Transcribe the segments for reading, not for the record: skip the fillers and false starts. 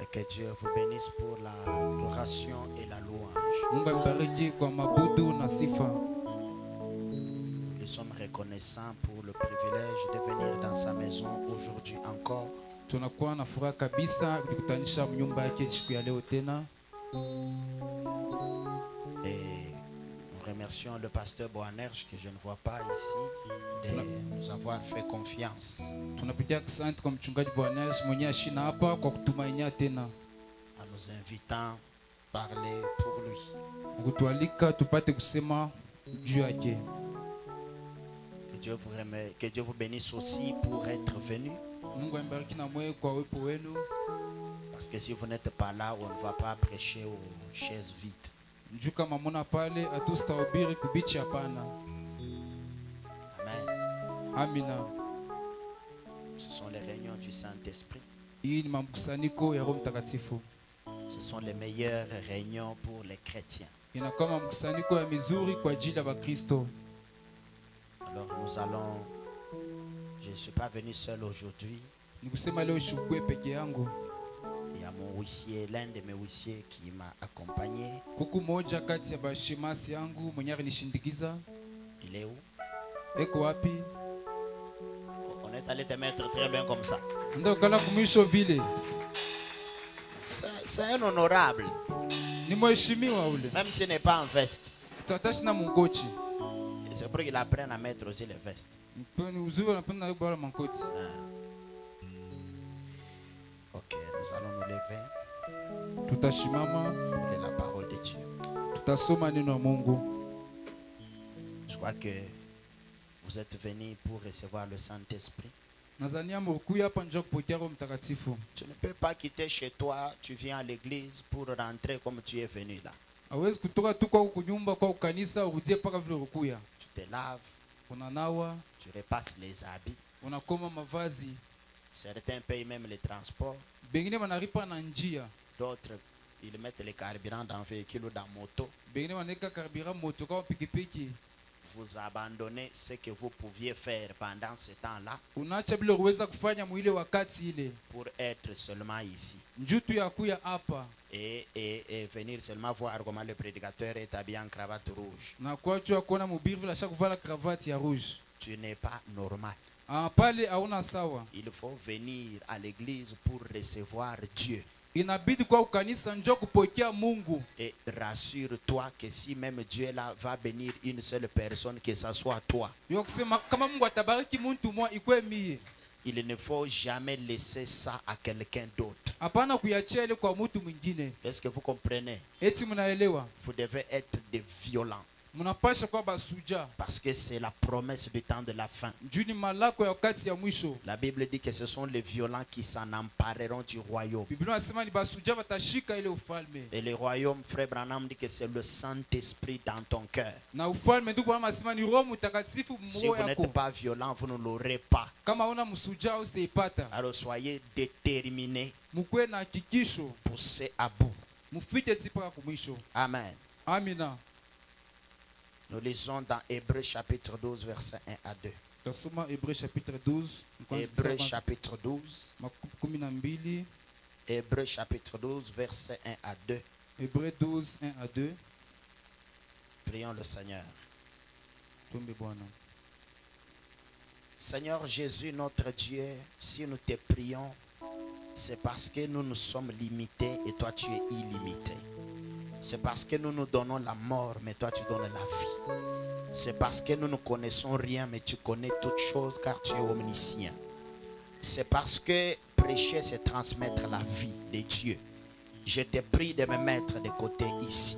Et que Dieu vous bénisse pour l'adoration et la louange. Nous sommes reconnaissants pour le privilège de venir dans sa maison aujourd'hui encore. Et nous remercions le pasteur Boanerge que je ne vois pas ici de nous avoir fait confiance. En nous invitant à parler pour lui. Que Dieu vous bénisse aussi pour être venu. Parce que si vous n'êtes pas là, on ne va pas prêcher aux chaises vides. Amen. Ce sont les réunions du Saint-Esprit. Ce sont les meilleures réunions pour les chrétiens. Alors nous allons... Je ne suis pas venu seul aujourd'hui. Il y a mon huissier, l'un de mes huissiers qui m'a accompagné. Il est où? On est allé te mettre très bien comme ça. C'est un honorable. Même s'il n'est pas en veste. C'est pour qu'il apprenne à mettre aussi les vestes. Ok, nous allons nous lever. Et la parole de Dieu. Je crois que vous êtes venus pour recevoir le Saint-Esprit. Tu ne peux pas quitter chez toi, tu viens à l'église pour rentrer comme tu es venu là. Tu te laves, tu repasses les habits. Certains payent même les transports. D'autres, ils mettent les carburants dans le véhicule ou dans la moto. Vous abandonnez ce que vous pouviez faire pendant ce temps-là pour être seulement ici. Et venir seulement voir comment le prédicateur est habillé en cravate rouge. Tu n'es pas normal. Il faut venir à l'église pour recevoir Dieu. Et rassure-toi que si même Dieu là va bénir une seule personne, que ce soit toi. Il ne faut jamais laisser ça à quelqu'un d'autre. Est-ce que vous comprenez? Vous devez être des violents. Parce que c'est la promesse du temps de la fin. La Bible dit que ce sont les violents qui s'en empareront du royaume. Et le royaume, frère Branham dit que c'est le Saint-Esprit dans ton cœur. Si vous n'êtes pas violent, vous ne l'aurez pas. Alors soyez déterminés. Poussez à bout. Amen. Nous lisons dans Hébreux chapitre 12, versets 1 à 2. Hébreux chapitre 12. Hébreux chapitre 12. Hébreux chapitre 12, versets 1 à 2. Hébreux 12, 1 à 2. Prions le Seigneur. Seigneur Jésus, notre Dieu, si nous te prions, c'est parce que nous sommes limités et toi tu es illimité. C'est parce que nous nous donnons la mort, mais toi tu donnes la vie. C'est parce que nous ne connaissons rien, mais tu connais toutes choses, car tu es omniscient. C'est parce que prêcher, c'est transmettre la vie de Dieu. Je te prie de me mettre de côté ici,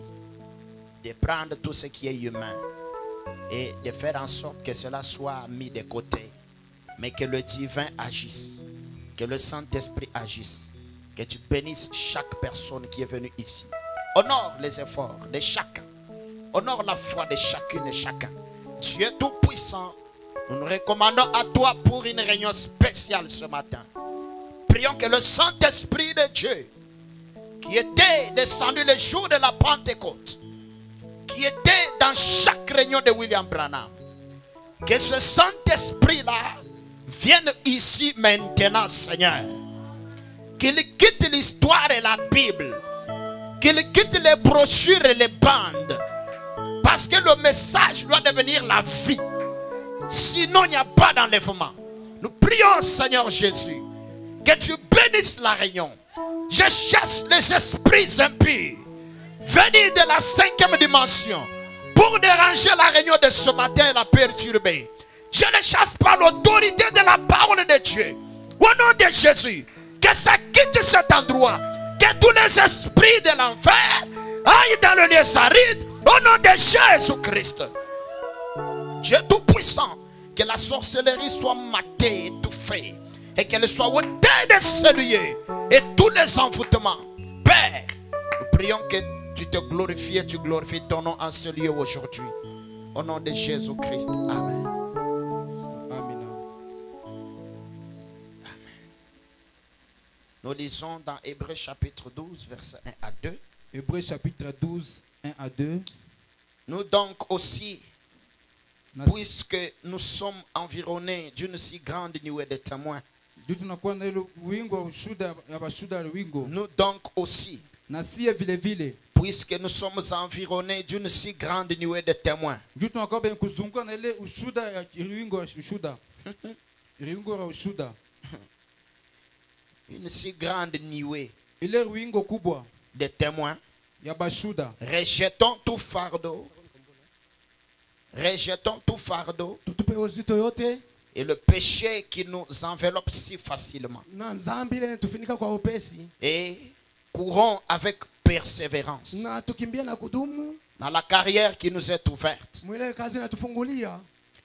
de prendre tout ce qui est humain et de faire en sorte que cela soit mis de côté, mais que le divin agisse, que le Saint-Esprit agisse, que tu bénisses chaque personne qui est venue ici. Honore les efforts de chacun. Honore la foi de chacune et chacun. Tu es tout puissant. Nous nous recommandons à toi pour une réunion spéciale ce matin. Prions que le Saint-Esprit de Dieu, qui était descendu le jour de la Pentecôte, qui était dans chaque réunion de William Branham, que ce Saint-Esprit-là vienne ici maintenant, Seigneur. Qu'il quitte l'histoire et la Bible. Qu'il quitte les brochures et les bandes. Parce que le message doit devenir la vie. Sinon, il n'y a pas d'enlèvement. Nous prions, Seigneur Jésus, que tu bénisses la réunion. Je chasse les esprits impurs venus de la 5e dimension pour déranger la réunion de ce matin et la perturber. Je les chasse par l'autorité de la parole de Dieu. Au nom de Jésus, que ça quitte cet endroit. Que tous les esprits de l'enfer aillent dans le lieu aride. Au nom de Jésus-Christ. Dieu Tout-Puissant, que la sorcellerie soit matée, étouffée, et qu'elle soit ôtée de ce lieu, et tous les envoûtements. Père, nous prions que tu te glorifies et tu glorifies ton nom en ce lieu aujourd'hui. Au nom de Jésus-Christ. Amen. Amen. Nous lisons dans Hébreux chapitre 12, versets 1 à 2. Hébreux chapitre 12, 1 à 2. Nous donc aussi, puisque nous sommes environnés d'une si grande nuée de témoins, nous donc aussi, puisque nous sommes environnés d'une si grande nuée de témoins, une si grande nuée de témoins, rejetons tout fardeau. Rejetons tout fardeau et le péché qui nous enveloppe si facilement. Et courons avec persévérance dans la carrière qui nous est ouverte,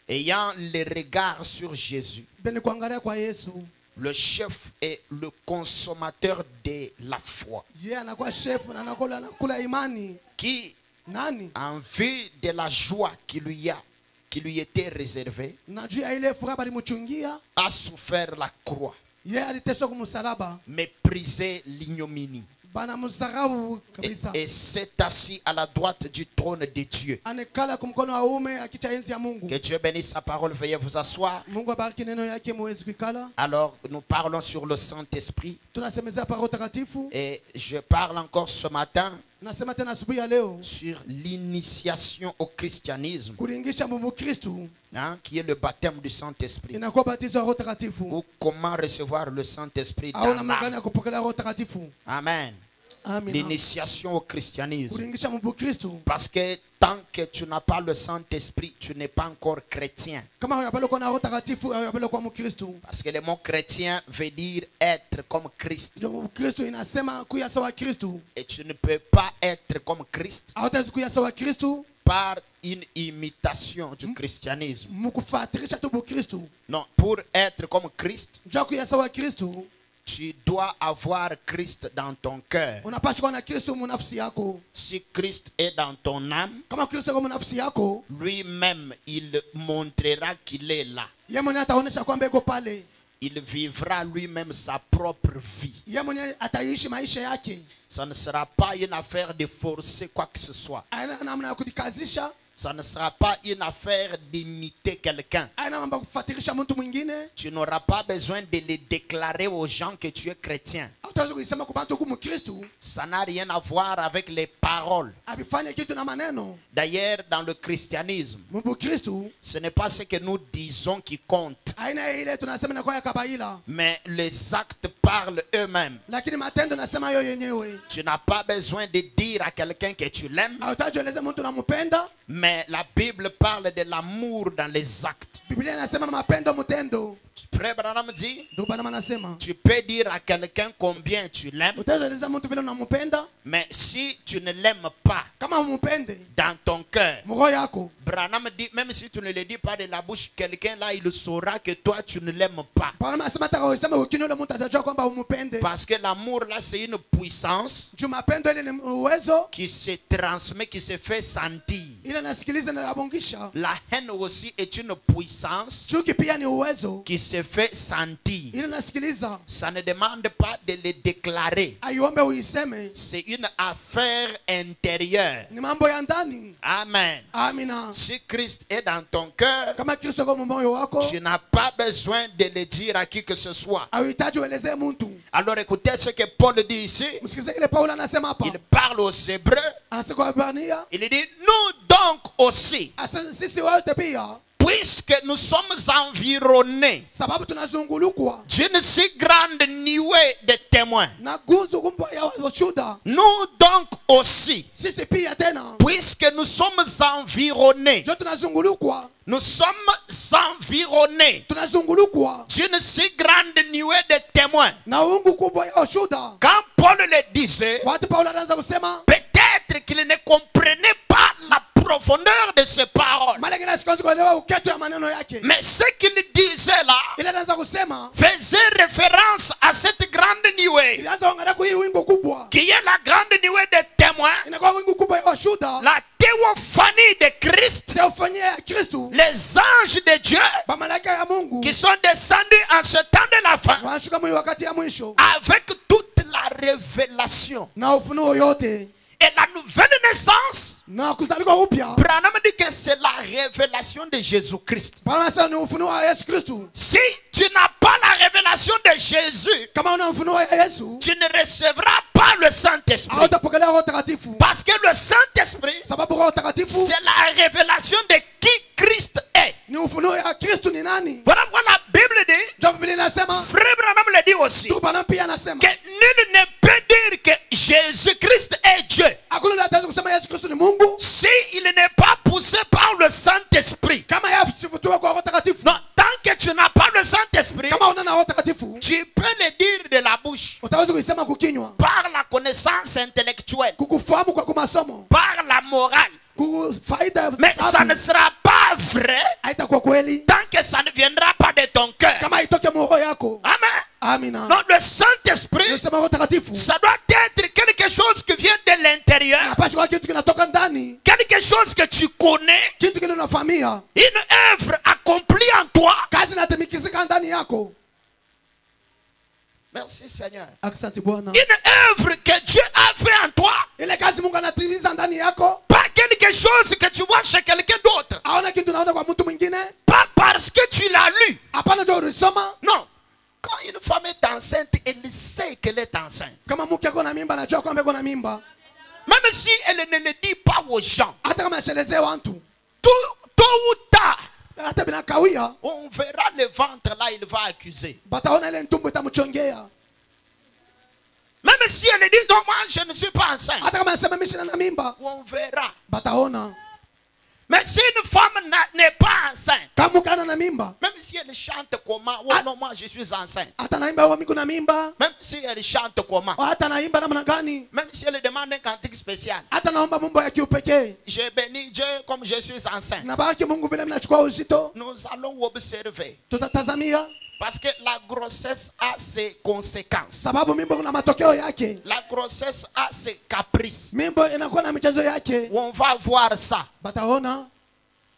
ayant les regards sur Jésus, le chef et le consommateur de la foi, qui, en vue de la joie qui lui était réservée, a souffert la croix, méprisé l'ignominie, et s'est assis à la droite du trône de Dieu. Que Dieu bénisse sa parole. Veuillez vous asseoir. Alors nous parlons sur le Saint-Esprit, et je parle encore ce matin sur l'initiation au christianisme, hein, qui est le baptême du Saint-Esprit, ou comment recevoir le Saint-Esprit dans l'âme. Amen. L'initiation au christianisme. Parce que tant que tu n'as pas le Saint-Esprit, tu n'es pas encore chrétien. Parce que le mot chrétien veut dire être comme Christ. Et tu ne peux pas être comme Christ par une imitation du christianisme. Non, pour être comme Christ, tu dois avoir Christ dans ton cœur. Si Christ est dans ton âme, lui-même, il montrera qu'il est là. Il vivra lui-même sa propre vie. Ça ne sera pas une affaire de forcer quoi que ce soit. Ça ne sera pas une affaire d'imiter quelqu'un. Tu n'auras pas besoin de le déclarer aux gens que tu es chrétien. Ça n'a rien à voir avec les paroles. D'ailleurs, dans le christianisme, ce n'est pas ce que nous disons qui compte, mais les actes parlent eux-mêmes. Tu n'as pas besoin de dire à quelqu'un que tu l'aimes, mais la Bible parle de l'amour dans les actes. Frère Branham dit, tu peux dire à quelqu'un combien tu l'aimes, mais si tu ne l'aimes pas dans ton cœur, Branham dit, même si tu ne le dis pas de la bouche, quelqu'un là, il saura que toi tu ne l'aimes pas. Parce que l'amour là, c'est une puissance qui se transmet, qui se fait sentir. La haine aussi est une puissance qui se fait sentir. Ça ne demande pas de le déclarer. C'est une affaire intérieure. Amen. Si Christ est dans ton cœur, kama Kristo kwa moyo wako, tu n'as pas besoin de le dire à qui que ce soit. hauhitaji uelezee mtu. Alors écoutez ce que Paul dit ici. Msikize kile Paulo anasema hapa. Il parle aux Hébreux. Anasema kwa Waebrania, Il dit, nous donc aussi, sisi wote pia, puisque nous sommes environnés sababu tunazungulukwa d'une si grande nuée de témoins, na gunzu kubwa ya washuhuda, nous donc aussi, sisi pia tena puisque nous sommes environnés, ndio tunazungulukwa, nous sommes environnés tunazungulukwa d'une si grande nuée de témoins. na ungu kubwa ya washuhuda. Quand Paul le disait, Wakati Paulo anaanza kusema, peut-être qu'il ne comprenait pas la profondeur de ces paroles. maana kile siku kuelewa uketo ya maneno yake. Mais ce qu'il disait là Ile anaanza kusema, faisait référence à cette grande nuée, ilianza kuangalia kwa hii wingu kubwa. qui est la grande nuée de témoins, Inakuwa wingu kubwa ya washuhuda. la théophanie de Christ, Teofania ya Kristo, les anges de Dieu malaika ya Mungu qui sont descendus en ce temps de la fin, wanashuka mwi wakati ya mwisho avec toute la révélation na ufunuo yote et la nouvelle naissance. na kuzaliwa upya. Branham dit que c'est la révélation de Jésus-Christ. Bwana sasa ni ufunuo wa Yesu Kristo. Si tu n'as pas la révélation de Jésus, Kama una ufunuo wa Yesu, tu ne recevras pas le Saint-Esprit. hautapokea Roho Mtakatifu. Parce que le Saint-Esprit, Sababu Roho Mtakatifu c'est la révélation de qui Christ est. ni ufunuo ya Kristo ni nani. Voilà pourquoi la Bible dit, Ndio Biblia inasema, Frère Branham le dit aussi, tu Bwana pia anasema, que nul ne peut dire que Jésus-Christ est Dieu hakuna yule ataweza kusema Yesu Kristo ni Mungu si il n'est pas poussé par le Saint-Esprit. kama yasivutiwa kwa Roho Mtakatifu. Non, tant que tu n'as pas le Saint-Esprit, Kama una na Roho Mtakatifu, tu peux le dire de la bouche, utaweza kuisema kukinywa, par la connaissance intellectuelle, kukufahamu kwa kumasomo, par la morale. kufaida, Mais ça ne sera pas vrai haitakuwa kweli tant que ça ne viendra pas de ton cœur. kama itoke moyo yako. Amen. Amina. Non, le Saint-Esprit, Nasema Roho Mtakatifu ça doit être quelque chose qui vient de l'intérieur, hapashi kwa kitu kinatoka ndani, quelque chose que tu connais, kitu kile unafahamia, une œuvre accomplie en toi. kazi inatimikizika ndani yako. Merci Seigneur. Asante Bwana. Une œuvre que Dieu a fait en toi, Ile kazi Mungu anatimiza ndani yako, pas quelque chose que tu vois chez quelqu'un d'autre, haona kitu unaona kwa mtu mwingine, pas parce que tu l'as lu. hapana ndio ulisoma. Non. Quand une femme est enceinte, elle sait qu'elle est enceinte. Kama mke ako na mimba anajua kwamba ako na mimba, Même si elle ne le dit pas aux gens, hata kama ashelezee watu, tôt ou tard, hata bila kawia, on verra le ventre là, il va accuser. bataona ile ntumbo itamchongea. Même si elle dit, non, moi je ne suis pas enceinte, Hata kama anasema mimi sina mimba, on verra. bataona. Mais si une femme n'est pas enceinte, Kama kana na mimba, même si elle chante comment, oh non, moi je suis enceinte. hata naimba wa mimi kuna mimba, Même si elle chante comment, hata naimba namna gani, même si elle demande un cantique spécial, hata naomba mambo ya kiupekee, je bénis Dieu comme je suis enceinte. na bariki Mungu vile mnachukua uzito, Nous allons observer. tutatazamia Parce que la grossesse a ses conséquences. sababu mimba kuna matokeo yake. La grossesse a ses caprices. Mimba inakuwa na michezo yake, On va voir ça. bataona.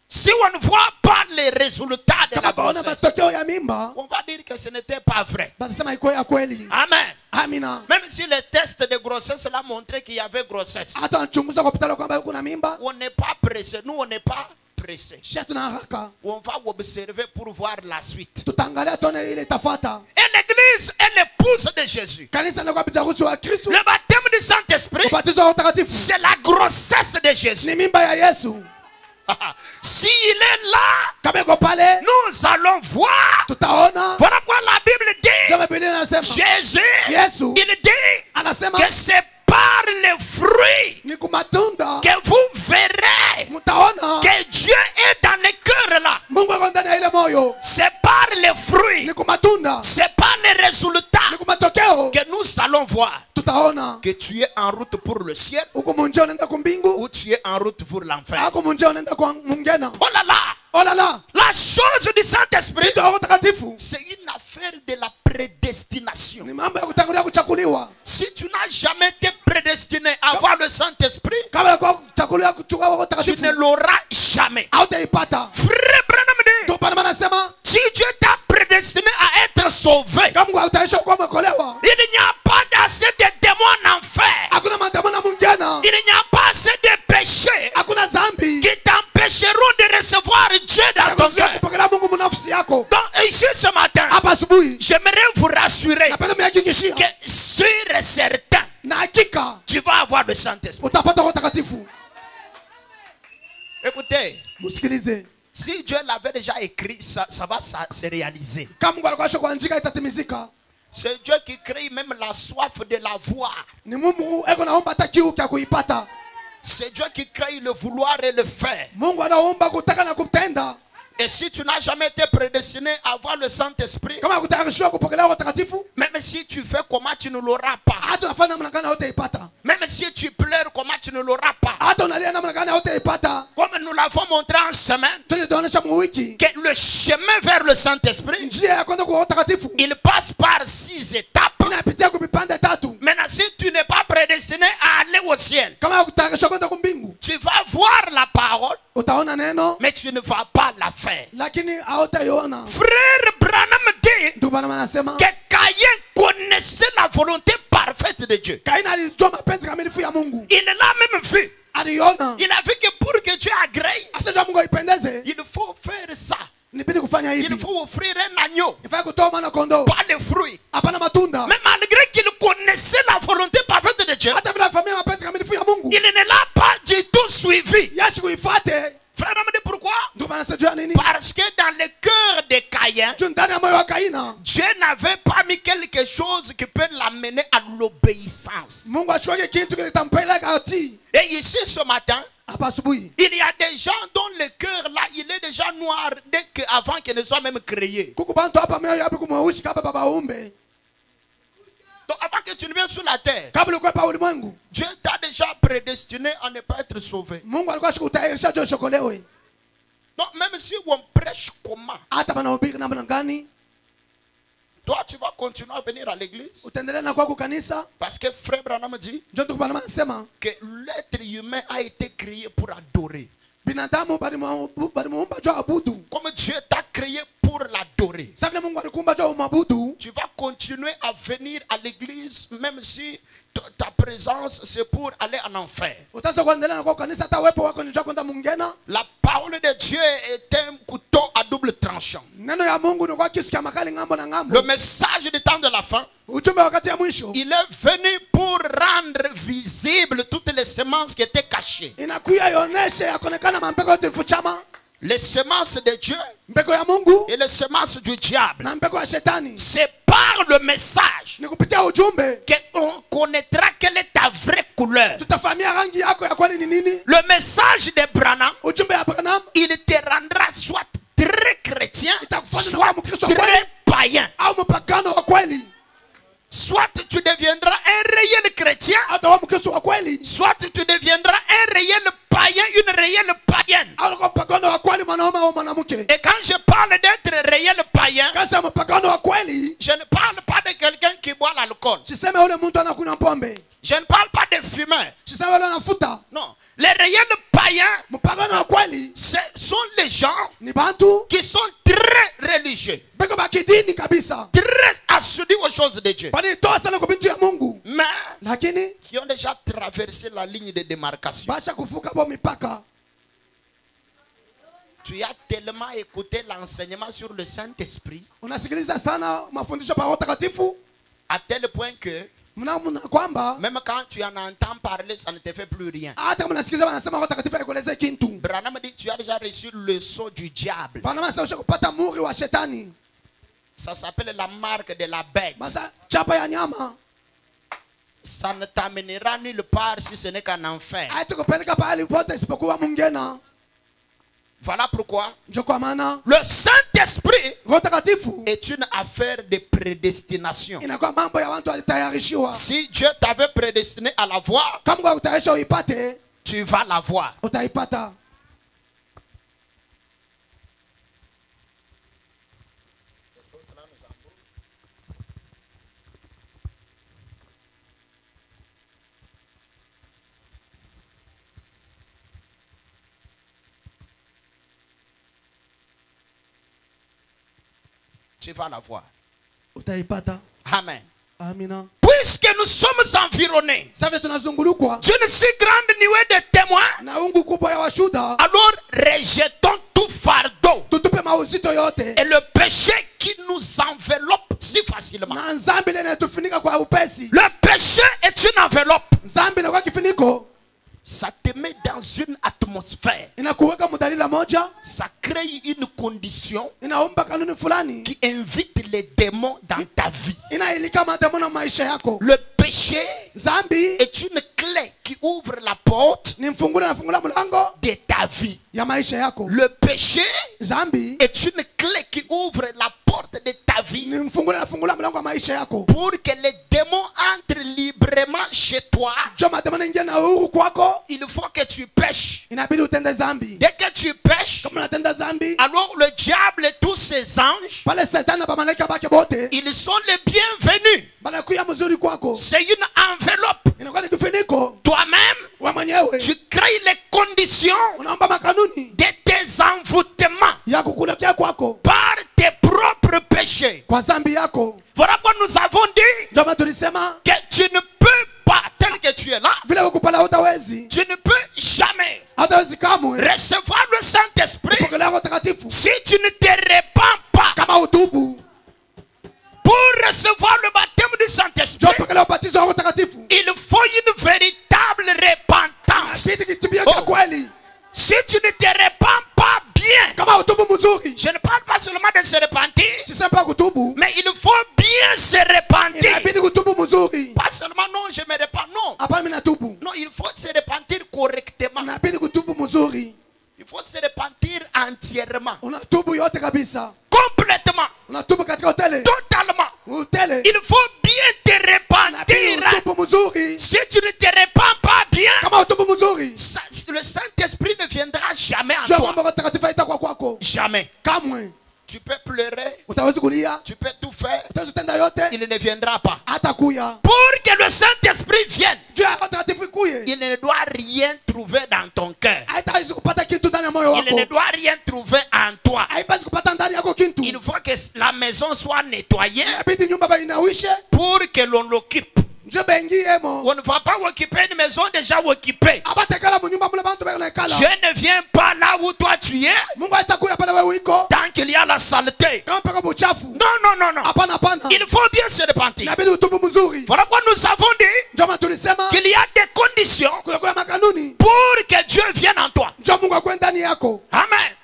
Si on ne voit pas les résultats de la Kama baona grossesse, matokeo ya mimba, on va dire que ce n'était pas vrai. batasema iko ya kweli. Amen. Amina. Même si les tests de grossesse l'ont montré qu'il y avait grossesse, Hata nchunguza kwa hospitali kwamba kuna mimba, on n'est pas pressé. Nous, on n'est pas pressé. shatu na haraka, On va observer pour voir la suite. tutaangalia tuone ile itafuata. Et l'église est l'épouse de Jésus. Kanisa ndio kwa biharusi wa Kristo. Le baptême du Saint-Esprit, Ubatizo wa Roho Mtakatifu c'est la grossesse de Jésus. ni mimba ya Yesu. S'il est là, Kama iko pale, nous allons voir. tutaona. Voilà pourquoi la Bible dit, Kama Biblia inasema, Jésus, Yesu il dit anasema que c'est par les fruits ni kumatunda que vous verrez mtaona que Dieu est dans les cœurs là. Mungu ako ndani ya ile moyo. C'est par les fruits, Ni kumatunda, c'est par les résultats ni kumatokeo, que nous allons voir tutaona que tu es en route pour le ciel uko munjia unaenda kumbingu, ou tu es en route pour l'enfer. ako munjia unaenda kwa mungena. Oh là là, Oh la la, la chose du Saint-Esprit, ndio Roho Mtakatifu c'est une affaire de la prédestination. ni mambo ya kutangulia kuchakuliwa. Si tu n'as jamais été prédestiné à avoir le Saint-Esprit, Kabla kwa kuchakuliwa kuchukua Roho tu Mtakatifu, ne l'auras jamais. hautaipata. Frère Branham dit, Ndio pale anasema si Dieu t'a prédestiné à être sauvé, kama Mungu utaisha kuwa mkolewa, il n'y a pas d'assez de démons en enfer. hakuna maandamano na mungena, Il n'y a pas assez de péchés hakuna dhambi qui t'empêcheront j'aimerais vous rassurer napenda mihakikishia que sûr et certain, na hakika tu vas avoir le Saint-Esprit. utapata Roho Mtakatifu. Écoutez, Msikilize, si Dieu l'avait déjà écrit, ça va se réaliser. kama Mungu alikuwa kuandika itatimizika. C'est Dieu qui crée même la soif de la voir. Ni Mungu eko naomba hata kiu cha kuipata. C'est Dieu qui crée le vouloir et le faire. Mungu anaomba kutaka na kutenda. Et si tu n'as jamais été prédestiné à avoir le Saint-Esprit, Kama kutayarishiwa kupokea Roho Mtakatifu, même si tu fais comment, tu ne l'auras pas. hata unafanya namna gani hautaipata. Même si tu pleures comment, tu ne l'auras pas. Hata unalia namna gani hautaipata. Comme nous l'avons montré en semaine, Tulionyesha mwiki que le chemin vers le Saint-Esprit, njia ya kwenda kwa Roho Mtakatifu il passe par 6 étapes. inapitia kwa vipande 3. Maintenant, si tu n'es pas prédestiné à aller au ciel, Kama kutayarishwa kwenda kwa mbingu, tu vas voir la parole, utaona neno mais tu ne vas pas la faire. lakini hautaiona. Frère Branham dit Ndio maana wanasema que Caïn connaissait la volonté parfaite de Dieu. Kaini alijua mapenzi kamilifu ya Mungu. Il l'a même vu. Aliona. Il a vu que pour que Dieu agrée, Asijua Mungu aipendeze, il faut faire ça. nibidi kufanya hivi. Il faut offrir un agneau, Ifai kutoa mwana kondoo, pas les fruits. hapana matunda. Mais malgré qu'il connaissait la volonté parfaite de Dieu, Hata vile afamia mapenzi kamilifu ya Mungu, il ne l'a pas du tout suivi. yashi kuifuate. Frère, on me dit pourquoi? Ndio maana sijua nini. Parce que dans le cœur de Caïn, Juu ndani ya moyo wa Kaina, Dieu n'avait pas mis quelque chose qui peut l'amener à l'obéissance. Mungu ashweke kitu kitampeleka atii. Et ici ce matin, Hapa asubuhi il y a des gens dont le cœur là, il est déjà noir avant qu'il ne soit même créé. kuku bantu hapa mioyo yapi kumweushi kama baba umbe. Donc avant que tu ne viennes sur la terre, Kabla ulikuwa pa ulimwengu, Dieu t'a déjà prédestiné à ne pas être sauvé. Mungu alikuwa ashikutayarisha juu shokolewe. Donc même si on prêche comment, Hata banahubiri namna gani, toi tu vas continuer à venir à l'église. utaendelea na kwa kanisa. Parce que frère Branham dit Ndio tuko bana nasema que l'être humain a été créé pour adorer. binadamu balimuumba juu abudu. Comme Dieu t'a créé pour l'adorer, Sasa vile Mungu alikuumba juu umabudu, tu vas continuer à venir à l'église même si ta présence c'est pour aller en enfer. utaanza kuendelea na kwa kanisa hata uwepo wako ni kwenda mungena. La parole de Dieu est un couteau à double tranchant. Neno ya Mungu ni kwa kisu cha makali ngambo na Le ngambo. message du temps de la fin, Ujumbe wakati ya mwisho il est venu pour rendre visible toutes les semences qui étaient cachées. inakuya ioneshe yakonekana mampeko yote fuchama, Les semences de Dieu mbeko ya Mungu et les semences du diable. na mbeko ya shetani. C'est par le message Ni kupitia ujumbe qu'on connaîtra quelle est ta vraie couleur. tutafahamia rangi yako ya kwani ni nini. Le message de Branham, Ujumbe ya Branham il te rendra soit très chrétien, itakufanya soit kama Mkristo wa très kweli païen. au mpagano wa kweli. Soit tu deviendras un réel chrétien, Hata wa Mkristo wa kweli soit tu deviendras un réel païen, une réelle païenne. au kwa mpagano wa kweli mwanaume au mwanamke. Et quand je parle d'être réel païen, Kasa mpagano wa kweli, je ne parle pas de quelqu'un qui boit l'alcool. siseme ule mtu anakunywa pombe, Je ne parle pas de fumeurs. siseme ule anafuta. Non. Les réels païens, Mpagano wa kweli ce sont les gens ni bantu qui sont très religieux, beko bakidini kabisa, très assidus aux choses de Dieu, bali toa sana kwa bintu ya Mungu, mais lakini qui ont déjà traversé la ligne de démarcation. basha kufuka bo mipaka. Tu as tellement écouté l'enseignement sur le Saint-Esprit Unasikiliza sana mafundisho pa Roho Takatifu à tel point que mnaona kwamba même quand tu en entends parler, ça ne te fait plus rien. hata mnasikiliza wanasema Roho Takatifu haikuelezea kintu. Branham dit tu as déjà reçu le sceau du diable. Bana sasa kupata muri wa shetani. Ça s'appelle la marque de la bête. Basa chapa ya nyama Ça ne t'amènera nulle part si ce n'est qu'en enfer. haitakupeleka pahali pote isipokuwa mungena. Voilà pourquoi Ndio kwa maana le Saint-Esprit Roho Takatifu est une affaire de prédestination. inakuwa mambo ya watu walitayarishiwa. Si Dieu t'avait prédestiné à la voir, Kama kwa utayarisha uipate, tu vas la voir. utaipata. Tu vas la voir. Utaipata. Amen. Amina. Puisque nous sommes environnés Sasa tunazungulukwa d'une si grande nuée de témoins, na ungu kubwa ya washuda, alors rejetons tout fardeau tutupe mauzito yote et le péché qui nous enveloppe si facilement. Na nzambi ile inatufunika kwa upesi. Le péché est une enveloppe. Nzambi inakuwa kifuniko. Ça te met dans une atmosphère. Inakuweka mudalila moja. Ça crée une condition Inaumba kanuni fulani. qui invite les démons dans ta vie. Inailika mademo na maisha yako. Le péché Nzambi est une clé qui ouvre la porte ni mfungula na fungula mlango de ta vie. ya maisha yako. Le péché Nzambi est une clé qui ouvre la porte de ta vie ni mfungula na fungula mlango wa maisha yako. pour que les démons entrent librement chez toi. Jo mademo naingia na uhuru kwako. Il faut que tu pêches. Inabidi utende zambi. Dès que tu pêches, Kama unatenda zambi, alors le diable et tous ses anges, pale Satan na bamalaika bake bote ils sont les bienvenus. banakuya mzuri kwako. C'est une enveloppe. Inakuwa ni kifuniko Toi-même, wa mwenyewe. tu crées les conditions Unaomba makanuni de tes envoûtements ya kukuletea kwako par tes propres péchés. kwa zambi yako. Voilà pourquoi nous avons dit Ndio maana tulisema que tu ne peux pas, tel que tu es là, vile ukupala hutawezi, tu ne peux jamais hatawezi kamwe recevoir le Saint-Esprit kupokea Roho Mtakatifu si tu ne te répands pas. kama utubu. Pour recevoir le baptême du Ndio Saint-Esprit, kupokea ubatizo wa Roho Mtakatifu. il faut une véritable repentance. Bidi kitubio Oh. cha kweli. Si tu ne te répands pas bien, Kama utubu mzuri, je ne parle pas seulement de se repentir, sisema pa kutubu, mais il faut bien se repentir. inabidi kutubu mzuri. Pas seulement non, je me répands, non. Hapana mimi natubu. Non, il faut se repentir correctement. Inabidi kutubu mzuri. Il faut se repentir entièrement, Unatubu yote kabisa. complètement, Unatubu katika hoteli. totalement. Hoteli. Il faut bien te Inabidi repentir. utubu mzuri. Si tu ne te répands pas bien, Kama utubu mzuri, le Saint-Esprit ne viendra jamais en jua toi. kwamba Roho Mtakatifu haitakuwa kwako. Jamais. Kamwe. Tu peux pleurer, Utaweza kulia, tu peux tout faire, utaweza kutenda yote, il ne viendra pas. hatakuya. Pour que le Saint-Esprit vienne, Jua Roho Mtakatifu ikuye. il ne doit rien trouver dans ton cœur. Haitawezi kupata kitu ndani ya moyo Il ne wako. doit rien trouver en toi. Haipasi kupata ndani yako kitu. Il faut que la maison soit nettoyée Inabidi nyumba bainawishe, pour que l'on l'occupe. njo bengie mo. On ne va pas occuper une maison déjà occupée. Abatekala mu nyumba mule bantu bainakala. Dieu ne vient pas là où toi tu es Mungu hatakuya pale wewe uko. tant qu'il y a la saleté. Kama paka buchafu. Non, non, non, non. Hapana hapana. Il faut bien se repentir. Inabidi utubu mzuri. Voilà pourquoi nous avons dit Ndio maana tulisema qu'il y a des conditions kuna kwa makanuni. pour que Dieu vienne en toi. Ndio Mungu akwe ndani yako. Amen.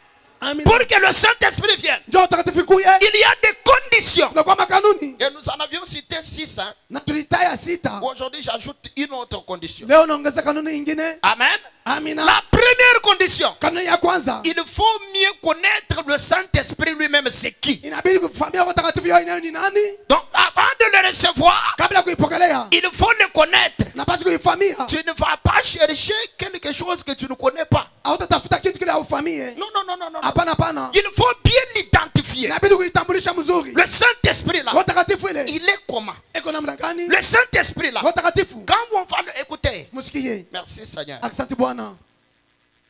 Amen. Pour que le Saint-Esprit vienne, Ndio utakatifu kuye. il y a des conditions. Kuna kwa makanuni. Et nous en avions cité 6. Hein. Na tulitaya sita. Aujourd'hui, j'ajoute une autre condition. Leo naongeza kanuni nyingine. Amen. Amina. La première condition, Kanuni ya kwanza. il faut mieux connaître le Saint-Esprit lui-même, c'est qui. Inabidi kufahamia Roho Mtakatifu yeye ni nani Donc, avant de le recevoir, kabla ya kuipokelea. il faut le connaître. Napaswa kuifahamia. Tu ne vas pas chercher quelque chose que tu ne connais pas. Hautatafuta kitu kile haufahamie. Non, non, non, non, non. Hapana hapana. Il faut bien l'identifier. Inabidi kuitambulisha mzuri. Le Saint-Esprit là, Roho Mtakatifu ile il est comment? eko namna gani? Le Saint-Esprit là, Roho Mtakatifu. quand on va l'écouter, Msikie. merci Seigneur. Asante Bwana.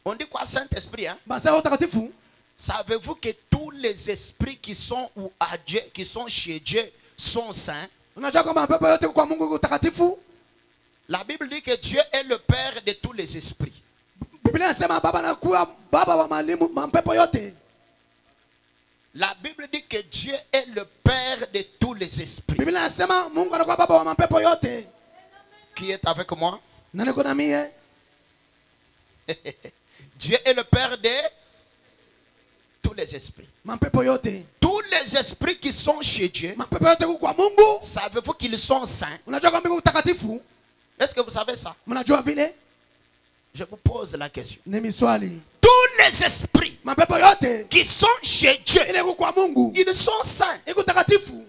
On dit quoi Saint-Esprit? Hein? Basi Roho Mtakatifu, Savez-vous que tous les esprits qui sont ou à Dieu, qui sont chez Dieu, sont saints? unajua kwamba mapepo yote kwa Mungu utakatifu? La Bible dit que Dieu est le Père de tous les esprits. Biblia inasema baba anakuwa baba wa malimu mapepo yote. La Bible dit que Dieu est le Père de tous les esprits. Biblia inasema Mungu anakuwa baba wa mapepo yote. Qui est avec moi? Na niko na mie. Dieu est le Père de tous les esprits. Mapepo yote. Tous les esprits qui sont chez Dieu, Mapepo yote kwa Mungu. savez-vous qu'ils sont saints? Unajua kwamba Mungu utakatifu? Est-ce que vous savez ça? Mnajua vile? Je vous pose la question. Ni miswali. Tous les esprits Mapepo yote qui sont chez Dieu, ile kwa Mungu. ils sont saints. Iko takatifu.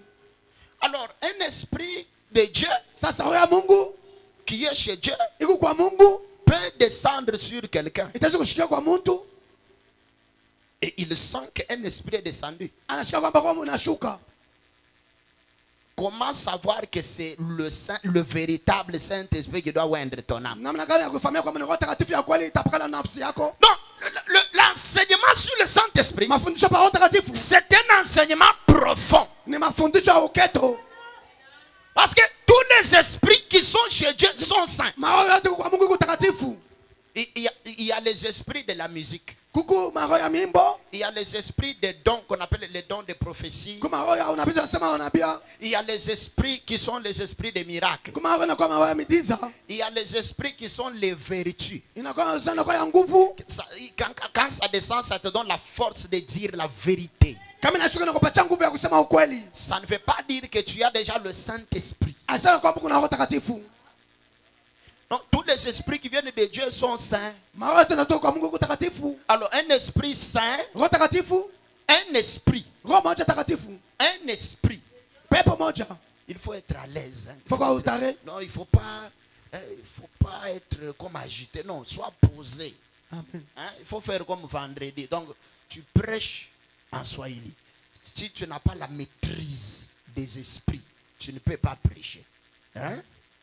Alors, un esprit de Dieu Sasa roho ya Mungu qui est chez Dieu iko kwa Mungu. peut descendre sur quelqu'un Itaweza kushikia kwa mtu. et il sent qu'un esprit est descendu. Anashika kwamba kwa unashuka. Comment savoir que c'est le véritable Saint-Esprit qui doit oindre ton âme? Namna gani ya kufahamia kwamba ni roho takatifu ya kweli itapakana na nafsi yako? Non, l'enseignement sur le Saint-Esprit, Mafundisho pa roho takatifu c'est un enseignement profond. ni mafundisho ya uketo. Parce que tous les esprits qui sont chez Dieu sont saints. Maroho yote kwa Mungu iko takatifu. Il y a les esprits de la musique. kuku maroho ya mimbo, Il y a les esprits des dons qu'on appelle les dons de prophétie. kuku maroho ya unabii tunasema unabia, Il y a les esprits qui sont les esprits des miracles. kuku maroho inakuwa maroho ya miujiza, Il y a les esprits qui sont les vertus. inakuwa inakuwa ya nguvu. Quand ça descend, ça te donne la force de dire la vérité. Kama inashuka inakupatia nguvu ya kusema ukweli. Ça ne veut pas dire que tu as déjà le Saint-Esprit. Asema kwamba kuna roho takatifu. Non, tous les esprits qui viennent de Dieu sont saints. Maroho yote yanatoka kwa Mungu takatifu. Alors un esprit saint, Roho takatifu, un esprit, roho moja takatifu, un esprit, pepo moja. il faut être à l'aise. Hein. Faut kwa utare. Non, il faut pas être comme agité. Non, sois posé. Amen. Hein, il faut faire comme vendredi. Donc, tu prêches en Swahili. Si tu n'as pas la maîtrise des esprits, tu ne peux pas prêcher. Hein?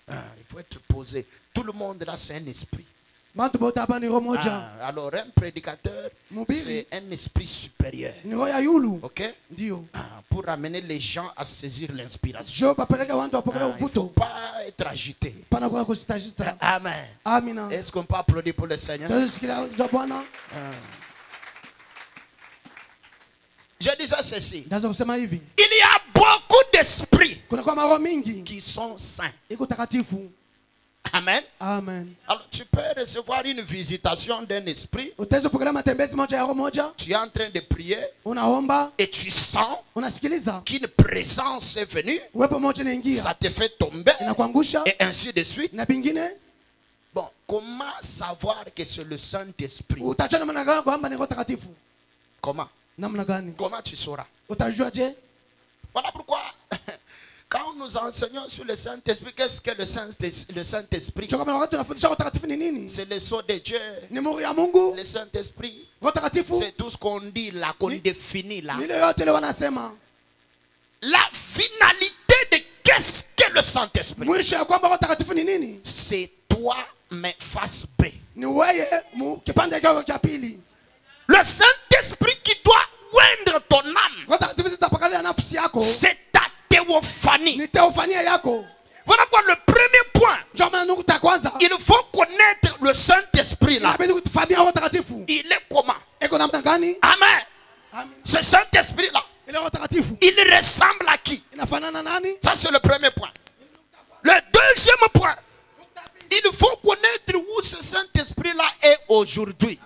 Il faut être posé. Tout le monde là, c'est un esprit. Bantu bote hapa ni roho moja. Alors, un prédicateur, Mubiri. c'est un esprit supérieur. Ni roho ya yulu. Ok? Ndio. Pour amener les gens à saisir l'inspiration. Jo bapeleka watu wapokea Il ne faut uvuto. pas être agité. Pana kwa kusitajita. Amen. Amina. Est-ce qu'on peut applaudir pour le Seigneur? Tusikia za Bwana. Je disais ceci. Ndaza kusema hivi. Il y a beaucoup d'esprits Kuna kwa maroho mingi qui sont saints. iko takatifu. Amen. Amen. Alors tu peux recevoir une visitation d'un esprit. Utaweza kupokea matembezi moja ya roho moja. Tu es en train de prier Unaomba, et tu sens unasikiliza. qu'une présence est venue. Uwepo moja inaingia. Ça te fait tomber Inakuangusha et ainsi de suite. na vingine Bon, comment savoir que c'est le Saint-Esprit? utajua namna gani kwamba ni roho takatifu? Comment? Namna gani? Comment tu sauras? Utajua je? Voilà pourquoi quand nous enseignons sur le Saint-Esprit, qu'est-ce que le Saint-Esprit? Cho kama wakati tunafundisha roho takatifu ni nini? C'est le sceau de Dieu. Ni muri ya Mungu. Le Saint-Esprit, Roho takatifu c'est tout ce qu'on dit là, qu'on définit là. ni ile yote ile wanasema. La finalité de qu'est-ce que le Saint-Esprit? Mwisho ya kwamba roho takatifu ni nini? C'est toi, mais face B. Ni wewe kipande chako cha pili. Le Saint-Esprit qui doit oindre ton âme, Roho takatifu itapakalia nafsi yako. c'est ta théophanie. Ni teofania yako. Voilà pour le premier point. Ndio maana ndugu ta kwanza. Il faut connaître le Saint-Esprit là. Inabidi kutufahamia roho takatifu. Il est comment? Eko namna gani? Amen. Amen. Ce Saint-Esprit là, Ile roho takatifu il ressemble à qui? inafanana nani? Ça c'est le premier point. Le deuxième point, il faut connaître où ce Saint-Esprit là est aujourd'hui.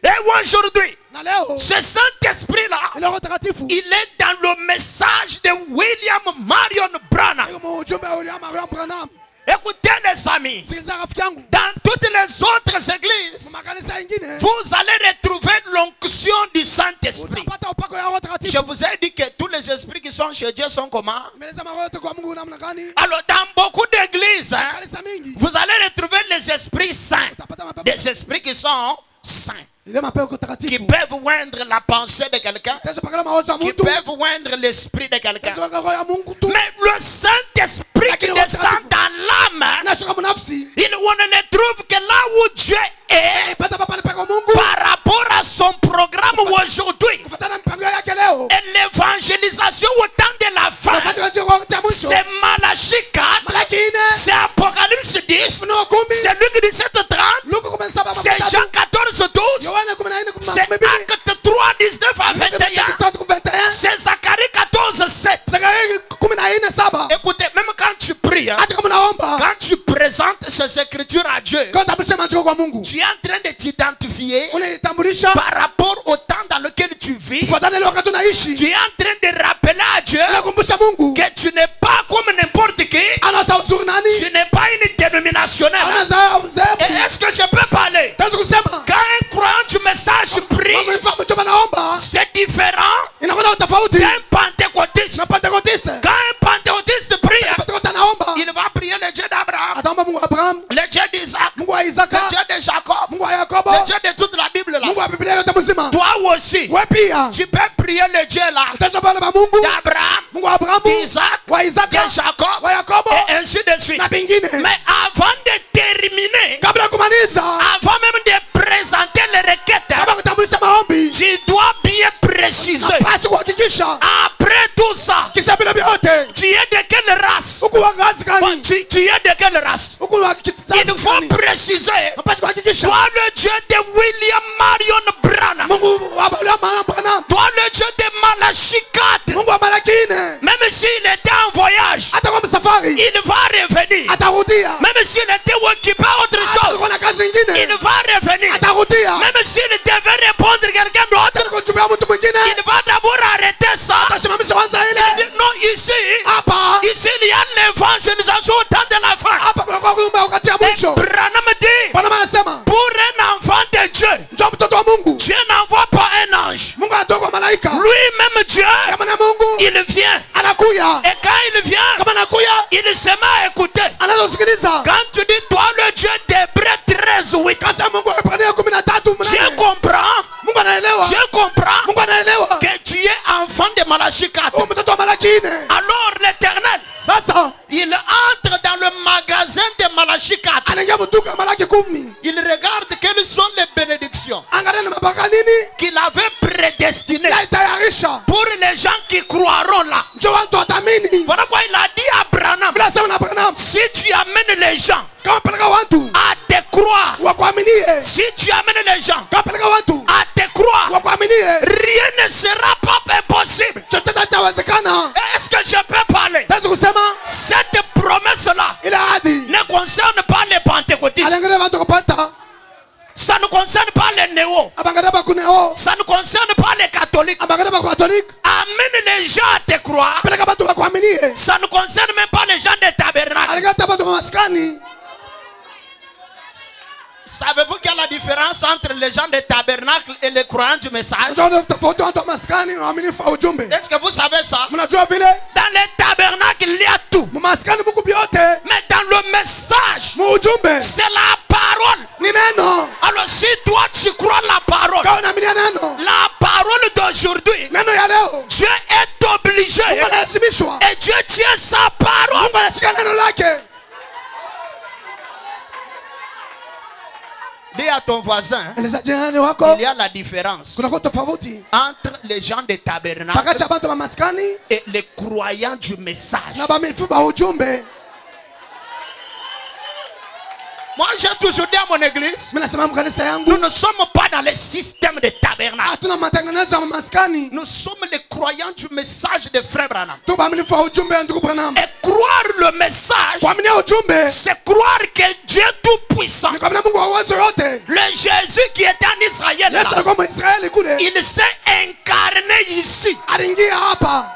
Et aujourd'hui, Na leo ce Saint-Esprit-là, ile roho takatifu il est dans le message de William Marion Branham. iko mjumbe wa William Marion Branham. Écoutez les amis, Sikiliza rafiki yangu. dans toutes les autres églises, Makanisa mengine vous allez retrouver l'onction du Saint-Esprit. utapata upako ya roho takatifu. Je vous ai dit que tous les esprits qui sont chez Dieu sont comment? Meleza roho yote kwa Mungu namna gani? Alors dans beaucoup d'églises, hein, Kanisa mingi vous allez retrouver les esprits saints. utapata mapepo. Des esprits qui sont saints. Ile mapepo Qui takatifu. peuvent oindre la pensée de quelqu'un. Taweza pakala mawazo ya Qui mtu. peuvent oindre l'esprit de quelqu'un. Taweza pakala roho ya Mungu tu. Mais le Saint-Esprit qui descend dans l'âme, Nashuka mnafsi. on ne trouve que là où Dieu est Pata papa pale pako Mungu. par rapport à son programme aujourd'hui. Kufuatana mpango yake leo. Et l'évangélisation au temps de la fin, Wakati wa roho ya mwisho. c'est Malachie 4, Malaki 4. c'est Apocalypse 10, Funuo 10. c'est Luc 17:30, Luka 17 c'est Jean 14:12, Yohana 14 c'est Acte 3, 19 à 21, 21. c'est Zacharie 14:7. Zakaria 14:7. Écoutez, même quand tu pries, hein, Hata kama naomba. quand tu présentes ces écritures à Dieu, Quand utambulisha maandiko kwa Mungu. tu es en train de t'identifier Unaitambulisha par rapport au temps dans lequel tu vis. kufuatana ile wakati unaishi. Tu es en train de rappeler à Dieu Unakumbusha Mungu. que tu n'es pas comme n'importe qui. Ana uzuri nani? Tu n'es pas une dénominationnelle. Ana za mzee. Et est-ce que je peux parler? Taweza kusema. Quand un croyant du message prie, Mungu ifahamu choma naomba. c'est différent Inakwenda tofauti. d'un pentecôtiste. Na Pentecoste. Quand un pentecôtiste prie, Pentecoste naomba. il va prier le Dieu d'Abraham, Ataomba Mungu wa Abraham, le Dieu d'Isaac, Mungu wa le Isaka, Dieu de Jacob, Mungu wa Yakobo, le Dieu de toute la Bible là. Mungu wa Biblia yote mzima. Toi aussi, Wewe pia. tu peux prier le Dieu là Utaweza bwana ba Mungu, d'Abraham, Mungu wa Abraham, d'Isaac, wa de Isaka, Jacob, wa Yakobo et ainsi de suite. na vingine. Mais avant de terminer, Kabla ya kumaliza, avant même de présenter les requêtes, kama kutambulisha maombi, tu dois bien préciser. basi kuhakikisha Après tout ça, kisa bila vyote. Tu es de quelle race? Huku wa ngazi gani? Tu es de quelle race? Huku wa kitasa. Il faut préciser. Mpasha kuhakikisha. Toi le Dieu de William Marion Branham. Mungu wa Marion Branham. Toi le Dieu de Malachie 4. Mungu wa Malaki 4. Même s'il était en voyage, Hata kwa msafari. il va revenir. Atarudia. Même s'il était occupé à autre chose, Atakuwa na kazi nyingine. il va revenir. Atarudia. Même s'il devait répondre quelqu'un d'autre, Kutumia mtu mwingine. il va d'abord arrêter ça. Atasimamisha kwanza Il ile. dit, non, ici, Hapa. ici il y a l'évangélisation au temps de la fin. Hapa kuna kwa kuumba wakati ya mwisho. Branham dit, Bwana anasema, pour un enfant de Dieu, njoo mtoto wa Mungu. Dieu n'envoie pas un ange. Mungu anatoka kwa malaika. Lui-même Dieu, Kama na Mungu il vient. anakuya. Et quand il vient, Kama anakuya, il se met à écouter. anazosikiliza. Quand tu dis, toi le Dieu d'Hébreux 13:8, Kasa Mungu Waebrania 13 Dieu mnane. comprend, Mungu anaelewa. Dieu comprend Mungu anaelewa. que tu es enfant de Malachie 4. Huyu mtoto wa Malaki 4. Alors l'Éternel, Sasa il entre dans le magasin de Malachie 4. anaingia mtuka Malaki 10. Il regarde quelles sont les bénédictions Angalia ni mabaka nini? qu'il avait prédestinées Tayarisha. pour les gens qui croiront là. Njoo watu watamini. Voilà pourquoi il a dit à Branham, Bila sema na Branham. si tu amènes les gens Kama peleka watu à te croire, wa kuaminie. si tu amènes les gens Kama peleka watu à te croire, wa kuaminie. rien ne sera pas impossible. Chochote kitawezekana. Est-ce que je peux parler? Taweza kusema Cette promesse-là ile ahadi. ne concerne pas les pentecôtistes. Aliangalia watu kupata. Ça ne concerne pas les néo. Abangalia bakuneo. Ça ne concerne pas les catholiques. Abangalia bakatolika. Amène les gens à te croire. Peleka watu wa kuaminie. Ça ne concerne même pas les gens des tabernacles. Aligata watu wa maskani. Savez-vous quelle est la différence entre les gens des tabernacles et les croyants du message? Ndio tofauti watu wa maskani na waaminifu wa ujumbe. Est-ce que vous savez ça? Mnajua vile? Dans les tabernacles, il y a tout. Maskani Mungu biote. Mais dans le message, Mu ujumbe c'est la parole. ni neno. Alors si toi tu crois la parole, Kama unaamini neno. la parole d'aujourd'hui, Neno ya leo. Dieu est obligé Mungu analazimishwa. et Dieu tient sa parole. Mungu anashika neno lake. Dis à ton voisin, Eleza jirani wako. il y a la différence Kuna kwa tofauti. entre les gens des tabernacles Pakati ya bantu wa maskani et les croyants du message. na baaminifu ba ujumbe. Moi, j'ai toujours dit à mon église, Mimi nasema mkanisa nous yangu ne sommes pas dans le système de tabernacle. hatuna matengenezo ya maskani. Nous sommes les croyants du message de Frère Branham. Tu baaminifu wa ujumbe ya ndugu Branham. Et croire le message, Kuamini ujumbe c'est croire que Dieu Tout-Puissant, ni kuamini Mungu wa uwezo yote. le Jésus qui était en Israël, Yesu là, alikuwa Mwisraeli kule. il s'est incarné ici. Aliingia hapa.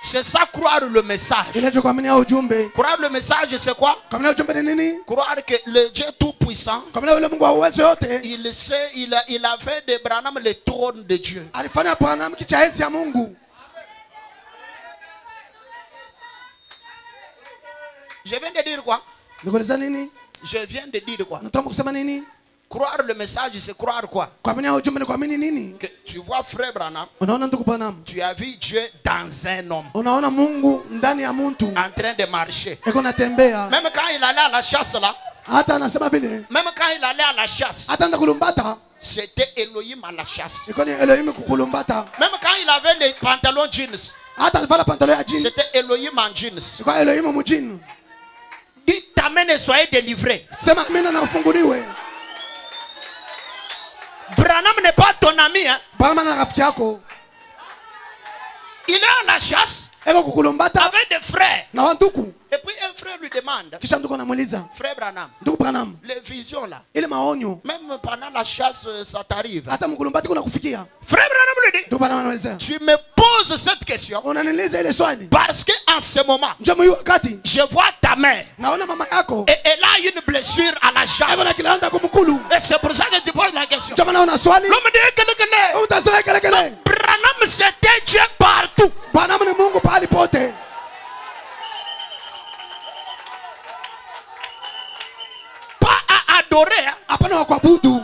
C'est ça, croire le message. Ile kuamini ujumbe. Croire le message, c'est quoi? Kuamini ujumbe ni nini? Croire que le Dieu Tout-Puissant, Kuamini yule Mungu wa uwezo yote. il sait, il a fait de Branham le trône de Dieu. Alifanya Branham kicha enzi ya Mungu. Je viens de dire quoi? Nikueleza nini? Je viens de dire quoi? Nataka kusema nini? Croire le message, c'est croire quoi? Kuamini ujumbe ni kuamini nini? Que tu vois Frère Branham, Unaona ndugu Branham? tu as vu Dieu dans un homme Unaona Mungu ndani ya mtu. en train de marcher. Eko natembea. Même quand il allait à la chasse là, Hata anasema vile. même quand il allait à la chasse, Hata anda kulumbata. c'était Elohim à la chasse. Iko ni Elohim kukulumbata. Même quand il avait les pantalons jeans, Hata alivala pantalon ya jeans. c'était Elohim en jeans. Iko Elohim mjini. Dis t'amène et soyez délivré. Sema amina na ufunguliwe. Branham n'est pas ton ami, hein? Branham na rafiki yako. Il est à la chasse Eko kukulumbata avec des frères. na wanduku. Et puis un frère lui demande, Kisha ndugu anamuuliza, Frère Branham, ndugu Branham, les visions là, ile maonyo même pendant la chasse, ça t'arrive. hata mkulumbati kuna kufikia. Frère Branham lui dit, Ndugu Branham anamuuliza, tu me poses cette question unaniuliza ile swali. parce que en ce moment, Njoo mwi wakati je vois ta mère naona mama yako et elle a une blessure à la eko jambe. na kilanda kumkulu. Et c'est pour ça que tu poses la question. Njoo maana una swali. L'homme dit que Utasema kelekele. Branham c'était Dieu partout. Branham ni Mungu pahali pote. Pas à adorer. Hein. Hapana wa kuabudu.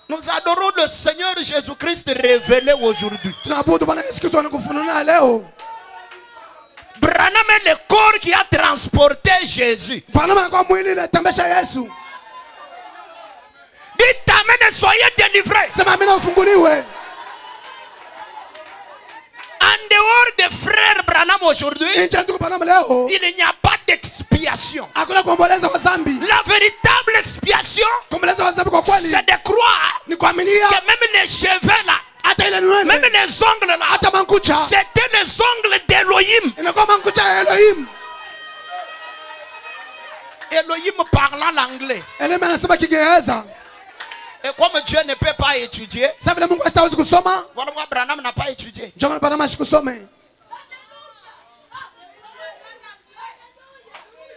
Nous adorons le Seigneur Jésus-Christ révélé aujourd'hui. Tunaabudu Bwana Yesu Kristo anakufunua leo. Branham est le corps qui a transporté Jésus. Branham anakuwa mwili unatembesha Yesu. Dites amen et soyez délivrés. Sema amina ufunguliwe. dehors de frère Branham aujourd'hui, nje ya ndugu Branham leo il n'y a pas d'expiation. hakuna kuomboleza kwa dhambi. La véritable expiation, Kuomboleza kwa dhambi kwa kweli c'est de croire ni kuaminia que même les cheveux là, hata ile même nywele les ongles là, hata mankucha c'était les ongles d'Elohim. inakuwa mankucha ya Elohim. Elohim parlant l'anglais. Elohim anasema Kiingereza. Et comme Dieu ne peut pas étudier, Sasa vile Mungu hawezi kusoma, voilà pourquoi Branham n'a pas étudié. ndio maana Branham asikusome.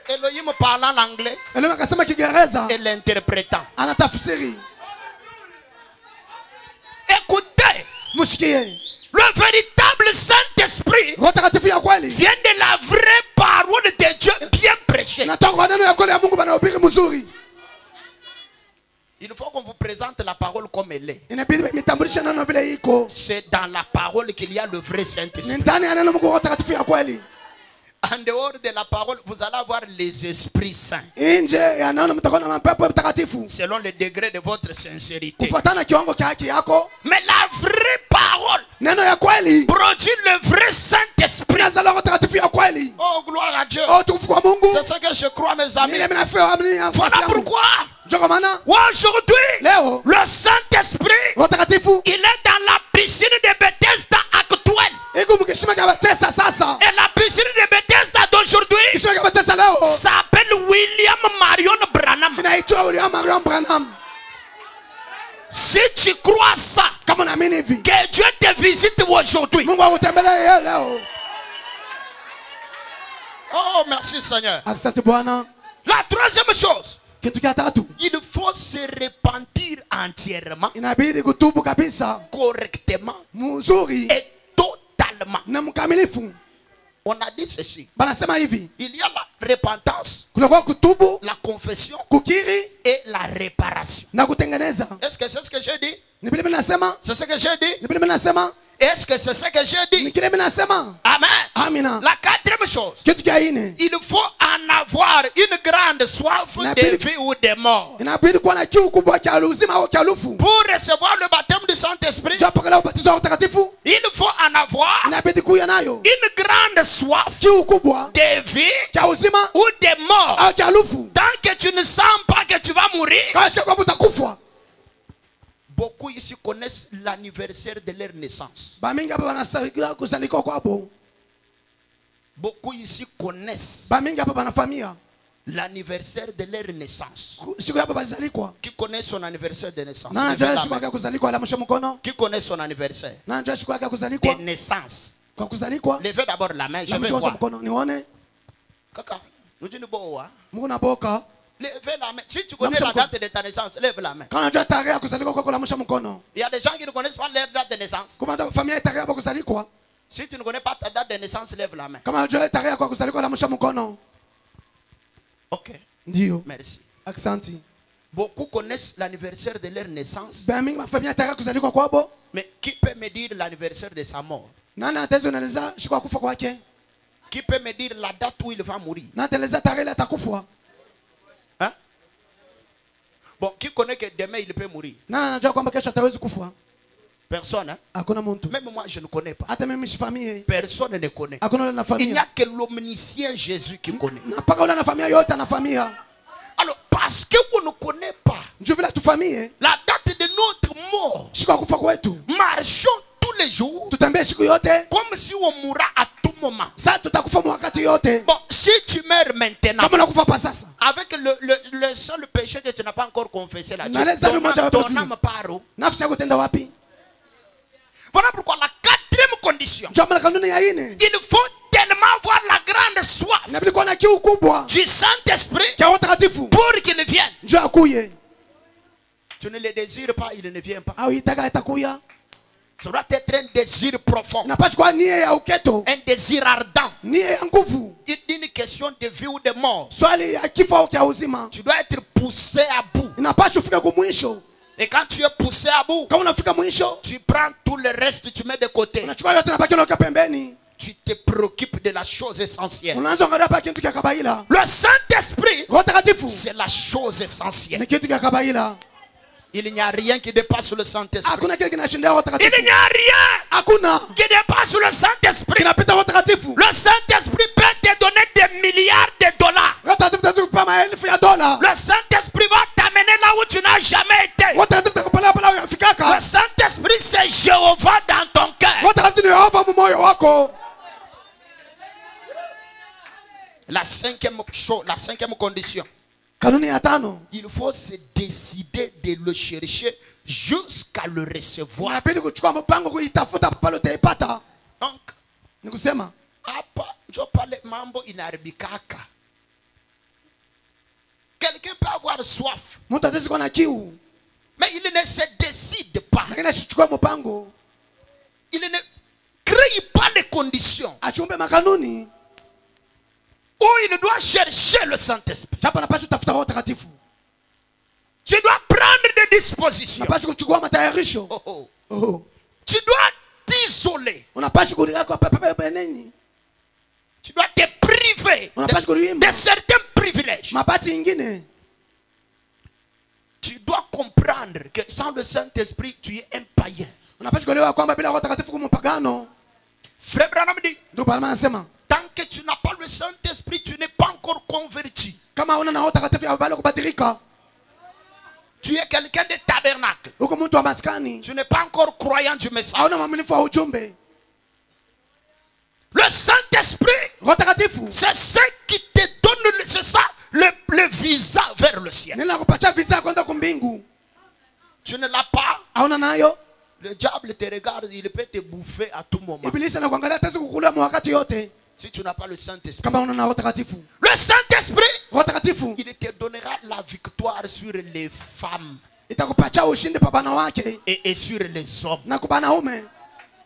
Elohim parlant l'anglais Elohim akasema Kiingereza, et l'interprétant. anatafsiri. Écoutez, Msikie. le véritable Saint-Esprit Roho Takatifu ya kweli vient de la vraie parole de Dieu bien prêchée. inatoka kwa neno ya kweli ya Mungu banahubiri mzuri. Il faut qu'on vous présente la parole comme elle est. Inabidi mitambulishe neno vile iko. C'est dans la parole qu'il y a le vrai Ni Saint-Esprit. ndani ya neno Mungu Roho Takatifu ya kweli. En dehors de la parole, vous allez avoir les esprits saints. Nje ya neno mtakuwa na mapepo mtakatifu. Selon le degré de votre sincérité. Kufuatana kiwango cha haki yako. Mais la vraie parole Neno ya kweli produit le vrai Saint-Esprit. inazala Roho Takatifu ya kweli. Oh, gloire à Dieu. Oh, tukufu kwa Mungu. C'est ce que je crois, mes amis. Mimi nafahamu. Voilà pourquoi, Ndio kwa maana aujourd'hui, leo le Saint-Esprit, Roho Takatifu il est dans la piscine de Bethesda actuelle. iko mkishima cha Bethesda sasa. Et la piscine de Bethesda d'aujourd'hui Kishima cha Bethesda leo s'appelle William Marion Branham. kinaitwa William Marion Branham. Si tu crois ça, Kama unaamini hivi, que Dieu te visite aujourd'hui. Mungu akutembelee leo. Oh, merci Seigneur. Asante Bwana. La troisième chose, Kitu cha tatu, il faut se repentir entièrement, inabidi kutubu kabisa, correctement mzuri et totalement. na mkamilifu. On a dit ceci. Banasema hivi, Il y a la repentance, kunakuwa kutubu, la confession kukiri et la réparation. na kutengeneza. Est-ce que c'est ce que j'ai dit? Ni vile mimi nasema, C'est ce que j'ai dit? ni vile mimi nasema, Est-ce que c'est ce que j'ai ni dit? kile mimi nasema. Amen. Amina. La quatrième chose, Kitu cha nne, il faut en avoir une grande soif de vie ou de mort. inabidi kuwa na kiu kubwa cha uzima au cha lufu. Pour recevoir le baptême du Saint-Esprit, Japo kala ubatizo wa utakatifu, il faut en avoir inabidi kuya nayo une grande soif kiu kubwa de vie cha uzima ou de mort. au cha lufu. Tant que tu ne sens pas que tu vas mourir. Kama shika kwamba utakufa. Beaucoup ici connaissent l'anniversaire de leur naissance. Bamingi hapa wanasalikia kusaliko kwabo. Beaucoup ici connaissent Bamingi hapa banafamia l'anniversaire de leur naissance. siku hapa bazalikwa. Qui connaît son anniversaire de naissance? Na Levez njoo la siku main. yake kuzalikwa la msho mkono. Qui connaît son anniversaire Na njoo siku yake de kuzalikwa. naissance? Kwa kuzalikwa Levez d'abord la main, je la vais msho voir. mkono nione. Kaka, nous disons bon, hein? Mungu na boka. Levez la main. Si tu connais Lâche la le date de ta naissance, lève la main. Kana njoo tarehe ya kuzalikwa kwako la msho mkono. Il y a des gens qui ne connaissent pas leur date de naissance. Kama ndio familia tarehe hapo kuzalikwa. Si tu ne connais pas ta date de naissance, lève la main. Kama njoo tarehe ya kuzalikwa la msho mkono. Ok, Ndio. merci. Asante. Beaucoup connaissent l'anniversaire de leur naissance. Bamingi mafamia tarehe ya kuzalikwa kwabo. Mais qui peut me dire l'anniversaire de sa mort? Nani ataweza kueleza siku ya kufa kwake? Qui peut me dire la date où il va mourir? Na ataeleza tarehe ile atakufa. Hein? Bon, qui connaît que demain il peut mourir? Nani anajua kwamba kesho atawezi kufa? Personne. Hein? Hakuna mtu. Même moi, je ne connais pas. Hata mimi sifamie. Personne ne connaît. Hakuna yule Il n'y anafamia. a que l'omniscient Jésus qui connaît. Na mpaka yule anafamia yote anafamia. Alors, parce que vous ne connaissez pas Njoo vile tufamie. la date de notre mort, Siku ya kufa kwetu. marchons tous les jours Tutembee siku yote. comme si on mourra à tout moment. Sasa tutakufa wakati yote. Bon, si tu meurs maintenant, Kama unakufa pa sasa. avec le seul péché que tu n'as pas encore confessé là, Mais les amis, moi, j'avais pas ton dit. âme part où? Nafsi yako tenda wapi? Voilà pourquoi la quatrième condition, Njoo mala kanuni ya ine. il faut tellement avoir la grande soif Inabidi kuwa na kiu kubwa. du Saint-Esprit Cha utakatifu. pour qu'il vienne. Njoo akuye. Tu ne le désires pas, il ne vient pas. Au itaka itakuya. Ça doit être un désir profond, Inapaswa kuwa nia ya uketo. un désir ardent, Nia ya nguvu. une question de vie ou de mort. Swali ya kifo au cha uzima. Tu dois être poussé à bout. Inapaswa ufike kumwisho. Et quand tu es poussé à bout, Kama unafika mwisho, tu prends tout le reste, tu mets de côté. unachukua yote na baki unaweka pembeni. Tu te préoccupes de la chose essentielle. Unaanza angalia hapa kitu cha kabaila. Le Saint-Esprit, Roho Takatifu c'est la chose essentielle. ni kitu cha kabaila. Il n'y a rien qui dépasse le Saint-Esprit. Hakuna kile kinashinda Roho Il Mtakatifu. n'y a rien Hakuna qui dépasse le Saint-Esprit. kinapita Roho Mtakatifu. Le Saint-Esprit peut te donner des milliards de dollars. Roho Mtakatifu atakupa maelfu ya dola. Le Saint-Esprit va t'amener là où tu n'as jamais été. Roho Mtakatifu atakupeleka pale Le unafikaka. Saint-Esprit, c'est Jéhovah dans ton cœur. Roho Mtakatifu ni Yehova mu moyo wako. La cinquième condition. Kanuni ya tano, Il faut se décider de le chercher jusqu'à le recevoir. unabidi kuchukua mpango kuitafuta pale utaipata. Donc, Ni kusema hapa njo pale mambo inaharibikaka. Quelqu'un peut avoir soif, mtu ataweza kuwa na kiu, mais il ne se décide pas. lakini asichukue mpango, Il ne crée pas les conditions achumbe makanuni. où il doit chercher le Saint-Esprit. Chapa napaswa kutafuta Roho Mtakatifu. Tu dois prendre des dispositions. Unapaswa kuchukua matayarisho. Oh, oh. Oh. Tu dois t'isoler. Unapaswa kulia kwa pepe penenyi. Tu dois te priver Unapaswa kulimba de certains privilèges. mapati ingine. Tu dois comprendre que sans le Saint-Esprit, tu es un païen. Unapaswa kuelewa kwamba bila Roho Mtakatifu kama mpagano. Frère Branham dit, Ndio Bwana anasema tant que tu n'as pas le Saint-Esprit, tu n'es pas encore converti. kama una na Roho Mtakatifu habari kubadilika. Tu es quelqu'un de tabernacle. Uko mtu wa maskani. Tu n'es pas encore croyant du message. Hauna mwaminifu wa ujumbe. Le Saint-Esprit, Roho Mtakatifu c'est ce qui te donne, c'est ça, le visa vers le ciel. nila kupatia visa kwenda kumbingu. Tu ne l'as pas. Hauna nayo. Le diable te regarde, il peut te bouffer à tout moment. Ibilisi anakuangalia ataweza kukula wakati yote. Si tu n'as pas le Saint-Esprit. Kama una na Roho Mtakatifu. Le Saint-Esprit, Roho Mtakatifu il te donnera la victoire sur les femmes itakupatia ushindi pa bana wake et sur les hommes. na kwa wanaume.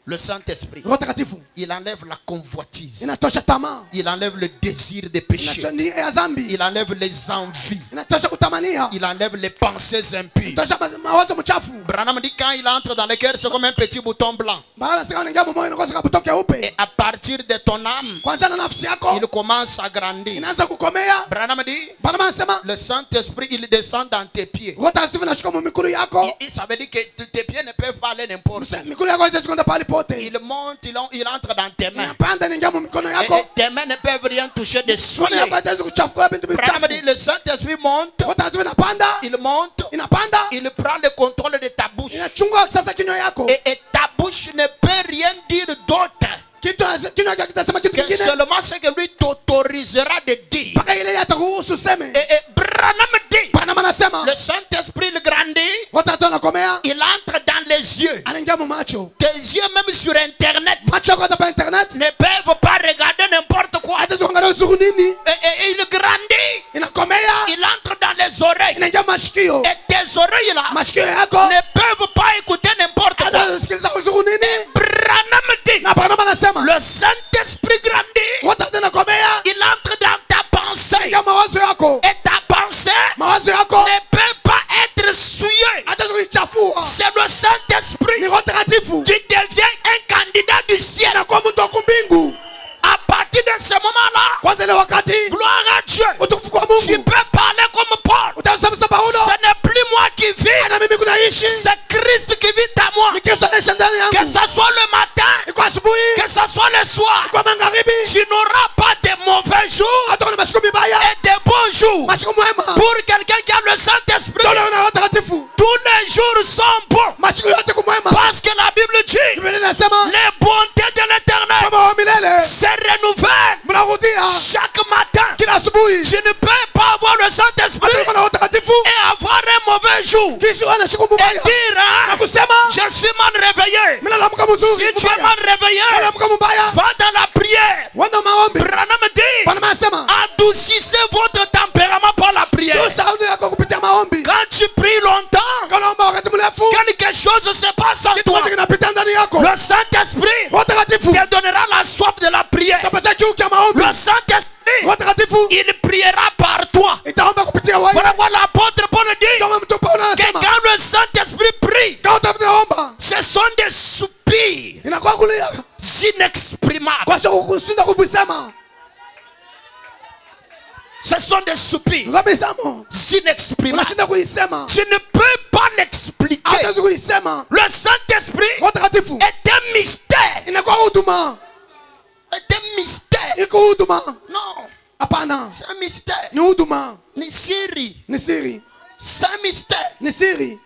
Le Saint-Esprit, Roho Mtakatifu il enlève la convoitise. inatosha tamaa. Il enlève le désir de péché. Inatosha nia ya dhambi. Il enlève les envies. Inatosha kutamania. Il enlève les pensées impures. Inatosha mawazo mchafu. Branham dit quand il entre dans le cœur, c'est comme un petit bouton blanc. Baada sika unaingia moyo inakosa kabuto keupe. Et à partir de ton âme, Kwanza na nafsi yako il commence à grandir. inaanza kukomea. Branham dit, Bwana anasema le Saint-Esprit, il descend dans tes pieds. Roho Mtakatifu inashuka mu mikono yako. Ça veut dire que tes pieds ne peuvent pas aller n'importe où. Mikono yako haiwezi kwenda pahali pote. Il monte, il entre dans tes mains. Inapanda inaingia mu mikono Et yako. tes mains ne peuvent rien toucher de Mikono souillé. yako haiwezi kuchafua vitu Branham vichafu. dit, le Saint-Esprit monte, Roho Mtakatifu inapanda. il monte, Inapanda. il prend le contrôle de ta bouche. Inachunga sasa kinywa yako. Et ta bouche ne peut rien dire d'autre Kinywa yako kitasema kitu que kingine. seulement ce que lui t'autorisera de dire. Paka ile yatakuhusu useme. Et Branham dit, Bwana anasema le Saint-Esprit il grandit, Roho Mtakatifu anakomea. il entre dans les yeux. Anaingia mu macho. Tes yeux même sur Internet Macho yako hata pa internet. ne peuvent pas regarder n'importe quoi. Hata kuangalia uzuri nini. Et il grandit, Inakomea. il entre dans les oreilles. Inaingia mashikio. Et tes oreilles là Mashikio yako ne peuvent pas écouter n'importe quoi. hata kusikiliza uzuri nini. Branham dit, Na Bwana anasema le Saint-Esprit grandit, Roho Mtakatifu anakomea. il entre dans ta pensée. Inaingia mawazo yako. Et ta pensée Mawazo yako ne peut pas être souillée. hata kuichafua. C'est le Saint-Esprit Ni Roho Mtakatifu. qui devient un candidat du ciel. Anakuwa mtu wa kumbingu. À partir de ce moment-là, Kwanza ile wakati gloire à Dieu, utukufu kwa tu Mungu. peux parler comme Paul. Utasema Paulo. Ce n'est plus moi qui vis, Na mimi kunaishi. c'est Christ qui vit à moi. Ni Kristo anaishi ndani Que yangu. ce soit le matin, Iko asubuhi. que ce soit le soir, Kwa magharibi. tu n'auras pas de mauvais jours Hata kuna mashiko mibaya. et de bons jours. Mashiko mwema. Pour quelqu'un qui a le Saint-Esprit, Tole una Roho Mtakatifu. tous les jours sont bons. Mashiko yote kumwema. Parce que la Bible dit, Biblia inasema les bontés de l'Éternel kama wa milele se renouvellent mnarudia chaque matin. kila asubuhi. Tu ne peux pas avoir le Saint-Esprit Hata kuna Roho Mtakatifu et avoir un mauvais jour kisha ana shiko et mbaya. dire, Na hein, kusema je suis mal réveillé. mimi naamka mzuri. Si tu es mal réveillé, Naamka mbaya. va dans la prière. Wanda maombi. Branham dit, Bwana anasema adoucissez votre tempérament par la prière. tu sauti yako kupitia maombi. Quand tu pries longtemps, Kana omba wakati mrefu. quelque chose se passe en Kitu toi. moja kinapita ndani yako. Le Saint-Esprit Roho Mtakatifu te donnera la soif de la prière. tapata kiu cha maombi. Le Saint-Esprit, Roho Mtakatifu il priera par toi. itaomba kupitia wewe. Voilà quoi l'apôtre Paul dit, Kama mtu Paulo que anasema quand le Saint-Esprit prie, kama utaomba ce sont des soupirs inakuwa kulia. inexprimables. Kwa sababu kushinda kubisema. Ce Ce sont des soupirs Ngabisamo. inexprimables. Unashinda kuisema. Tu ne peux pas l'expliquer. Hawezi kuisema. Le Saint-Esprit Roho Mtakatifu est un mystère. inakuwa huduma. Est un mystère. Iko huduma. Non, Hapana. c'est un mystère. Ni huduma. Ni siri. Ni siri. C'est un mystère. Ni siri.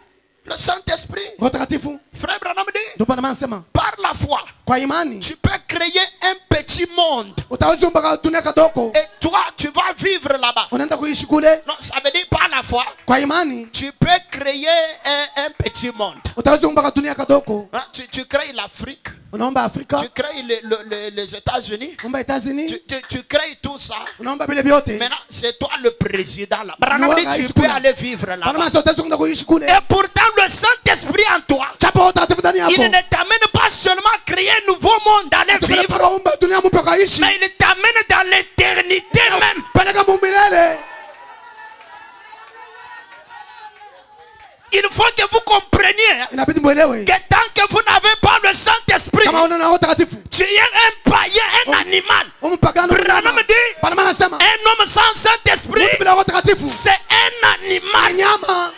Le Saint-Esprit, Roho Mtakatifu frère Branham dit, ndio maana anasema par la foi, kwa imani tu peux créer un petit monde. utaweza umba dunia kadogo. Et toi, tu vas vivre là-bas. Unaenda kuishi kule. Non, ça veut dire par la foi, Kwa imani tu peux créer un petit monde. utaweza umba dunia kadogo. Hein, tu crées l'Afrique, Unaomba Afrika, tu crées les États-Unis, unaomba États-Unis, tu crées tout ça. unaomba vile vyote. Maintenant, c'est toi le président là. Branham dit, tu Nous, peux nous, aller vivre Bana là-bas. masa utaweza kwenda kuishi kule. Et pourtant, le Saint-Esprit en toi, Chapa Roho Mtakatifu ndani il yako. ne t'amène pas seulement à créer un nouveau monde, d'aller vivre, Tupeleka umba dunia mpya kaishi. mais il t'amène dans l'éternité même. Peleka mumilele. Il faut que vous compreniez hein, Inabidi muelewe. que tant que vous n'avez pas le Saint-Esprit, Kama una Roho Mtakatifu, tu es un païen, un animal. umpagano. Branham dit, Bana mama anasema, un homme sans Saint-Esprit, mtu bila Roho Mtakatifu c'est un animal. nyama.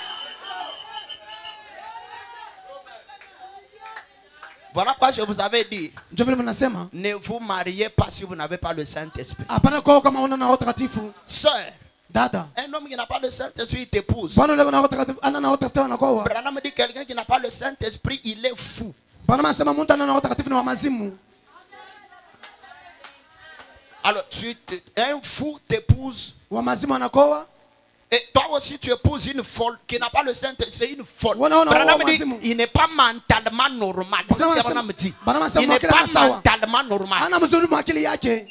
Voilà pourquoi je vous avais dit, Ndio vile mnasema, ne vous mariez pas si vous n'avez pas le Saint-Esprit. hapana kwa kama una Roho Mtakatifu. Sœur, Dada, un homme qui n'a pas le Saint-Esprit, il t'épouse. bwana leo na Roho Mtakatifu, ana na Roho Mtakatifu anakoa. Branham dit, quelqu'un qui n'a pas le Saint-Esprit, il est fou. Bwana anasema mtu ana Roho Mtakatifu ni wa mazimu. Alors, un fou t'épouse. Wa mazimu anakoa. Et toi aussi, tu épouses une folle qui n'a pas le Saint-Esprit. C'est une folle. Wana Branham dit, mazimu. il n'est pas mentalement normal. C'est ce que Branham dit. Branham anasema Il n'est kila pas sawa. mentalement normal. Ana mzuri mwa akili yake.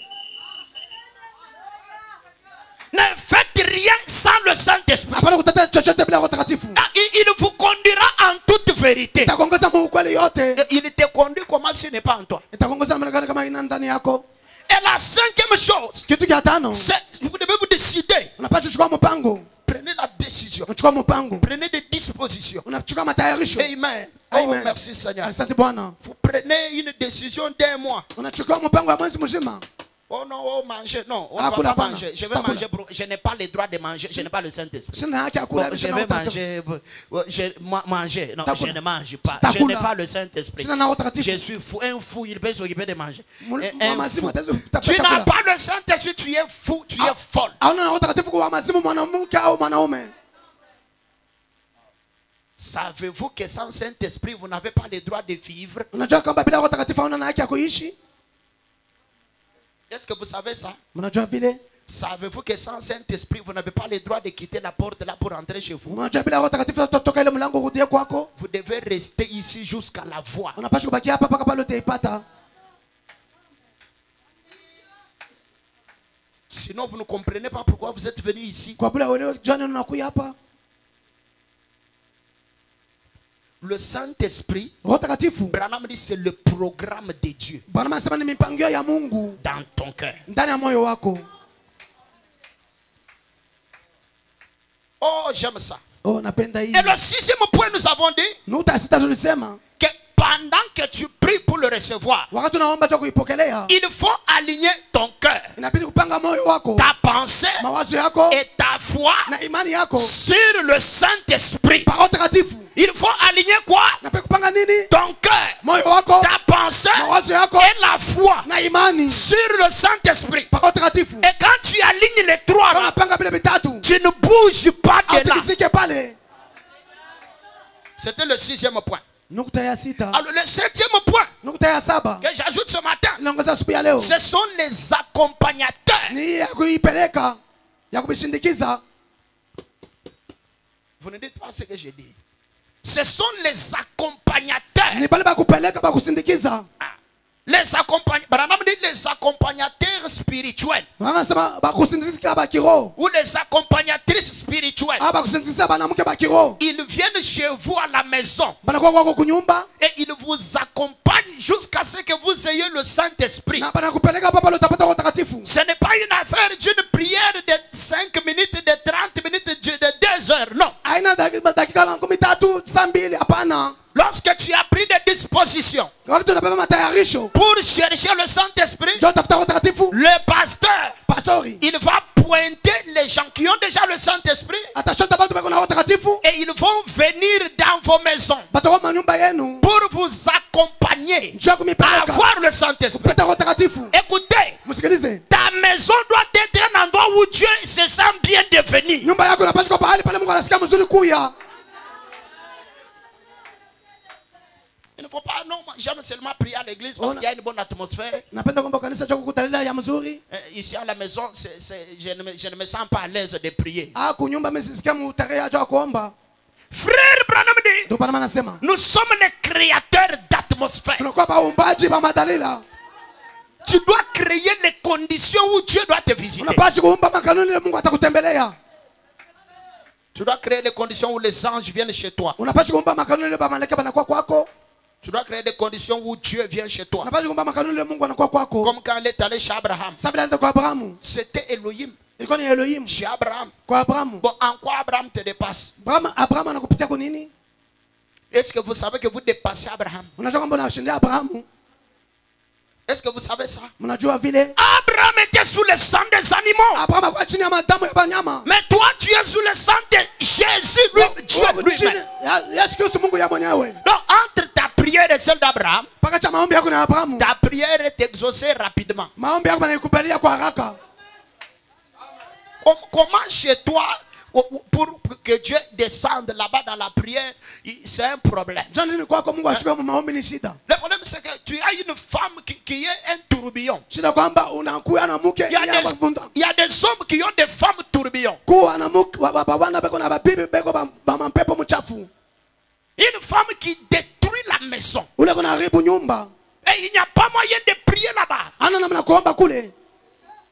Ne faites rien sans le Saint-Esprit. Hapana kutata chochote bila Roho Mtakatifu. Ah, il vous conduira en toute vérité. Itakuongoza mu ukweli yote. Et il te conduit comment s'il n'est pas en toi. Itakuongoza mlangani kama ina ndani yako. Et la cinquième chose, Kitu cha tano, c'est vous devez vous décider. unapaswa kuchukua mpango. Prenez la décision. Unachukua mpango. Prenez des dispositions. Unachukua matayarisho. Amen. Oh, Amen. merci Seigneur. Asante Bwana. Vous prenez une décision d'un mois. Unachukua mpango wa mwezi mzima. Oh non, oh manger. Non, on Ah, ne kula va pas bana. manger. Je vais Sitakula. manger. Je n'ai pas le droit de manger. Je n'ai pas le Saint-Esprit. Sina haki ya kula. Bon, je Sina vais Roho Mtakatifu. manger. Manger. Non, Sitakula. je ne mange pas. Sitakula. Je n'ai pas le Saint-Esprit. Sina na Roho Mtakatifu. Je suis fou. Un fou, il peut s'occuper de manger. Wa Un mazimu fou. atazo Tu tafuta n'as chakula. pas le Saint-Esprit, tu es fou, tu es folle. Hauna Roho Mtakatifu kwa mazimu mwanamke au mwanaume. Savez-vous que sans Saint-Esprit, vous n'avez pas le droit de vivre? Unajua kwamba bila Roho Mtakatifu hauna haki ya kuishi? Est-ce que vous savez ça? Mnajua vile? Savez-vous que sans Saint-Esprit, vous n'avez pas le droit de quitter la porte là pour entrer chez vous? Unajua bila Roho Mtakatifu utatoka ile mlango urudie kwako? Vous devez rester ici jusqu'à la voix. Unapaswa kubaki hapa mpaka pale utaipata. Sinon, vous ne comprenez pas pourquoi vous êtes venu ici. Kwa bila wewe jana unakuja hapa. Le Saint-Esprit, Roho Mtakatifu. Branham dit, c'est le programme de Dieu Bwana anasema ni mipangilio ya Mungu dans ton cœur. ndani ya moyo wako. Oh, j'aime ça. Oh, napenda hii. Et le sixième point, nous avons dit Nuta sita tulisema que pendant que tu pries pour le recevoir, wakati unaomba cha kuipokelea il faut aligner ton cœur, inabidi kupanga moyo wako, ta pensée mawazo yako et ta foi na imani yako sur le Saint-Esprit. kwa Roho Mtakatifu. Il faut aligner quoi? Na pia kupanga nini? Ton cœur, Moyo wako, ta pensée mawazo yako et la foi na imani sur le Saint-Esprit. kwa Roho Mtakatifu. Et quand tu alignes les trois, Kama là, unapanga vile vitatu, tu ne bouges pas de là. hautikisike pale. C'était le sixième point. Nukta ya sita. Alors le septième point Nukta ya saba. que j'ajoute ce matin, Naongeza asubuhi ya leo. ce sont les accompagnateurs. Ni ya kuipeleka, ya kubishindikiza. Vous ne dites pas ce que je dis. Ce sont les accompagnateurs. Ni pale ba kupeleka ba kusindikiza. Les accompagnateurs spirituels Wanasema ba kusindikiza ba kiroho. ou les accompagnatrices spirituelles. Aba kusindikiza banamke ba kiroho. Ils viennent chez vous à la maison Banakuwa kwako kunyumba et ils vous accompagnent jusqu'à ce que vous ayez le Saint-Esprit. na banakupeleka papa lo utapata Roho Mtakatifu. Ce n'est pas une affaire d'une prière de 5 minutes, de 30 minutes, de 2 heures. Non. Haina dakika 13 saa 2, hapana. Lorsque tu as pris des dispositions Wakati unabeba matayarisho, pour chercher le Saint-Esprit, njoo tafuta Roho Mtakatifu. le pasteur, Pastori il va pointer les gens qui ont déjà le Saint-Esprit, atashota bantu beko na watakatifu et ils vont venir dans vos maisons batakuwa manyumba yenu pour vous accompagner njia à kumipeleka avoir le Saint-Esprit. kupata watakatifu. Écoutez, Msikilize, ta maison doit être un endroit où Dieu se sent bien de venir. nyumba yako inapaswa kuwa pahali pale Mungu anasikia mzuri kuya. Il ne faut pas, non, j'aime seulement prier à l'église parce qu'il y a une bonne atmosphère. Napenda kwamba kanisa chako kutalia ya mzuri. Ici à la maison, je ne me sens pas à l'aise de prier. Ah, kunyumba mimi sisikia mutarehe acha kuomba. Frère Branham dit, Ndio pana nasema nous sommes les créateurs d'atmosphère. tunakuwa baumbaji ba madalila. Tu dois créer les conditions où Dieu doit te visiter. Unapaswa kuumba makanuni ile Mungu atakutembelea. Tu dois créer les conditions où les anges viennent chez toi. Unapaswa kuumba makanuni ile ba malaika banakuwa kwako. Tu dois créer des conditions où Dieu vient chez toi. Unapaswa kuumba makanuni ile Mungu anakuwa kwako. Comme quand il est allé chez Abraham. Sasa bila kwa Abrahamu. C'était Elohim Ilikuwa ni Elohim chez Abraham. kwa Abrahamu. Bon, en quoi Abraham te dépasse? Abrahamu anakupitia kwa nini? Est-ce que vous savez que vous dépassez Abraham? Unajua kwamba unashindia Abrahamu? Est-ce que vous savez ça? Mnajua vile Abraham était sous le sang des animaux. Abrahamu alikuwa chini ya madamu ya banyama. Mais toi, tu es sous le sang de Jésus, Dieu lui-même. Yesu Kristo Mungu ya mwenyewe. Donc, entre ta prière et celle d'Abraham, Paka cha maombi yako na Abrahamu. ta prière est exaucée rapidement. Maombi yako yanakubalia kwa haraka. Comment chez toi, pour que Dieu descende là-bas dans la prière, c'est un problème. Jana ni kwako Mungu ashike maombi ni shida. Le problème, c'est que tu as une femme qui est un tourbillon. Shida kwamba unakuwa na mke Il y a des hommes qui ont des femmes tourbillons. kuwa na mke baba beko na babibi beko ba mampepo mchafu. Une femme qui détruit la maison. Ule kuna haribu nyumba. Et il n'y a pas moyen de prier là-bas. Ana namna kuomba kule.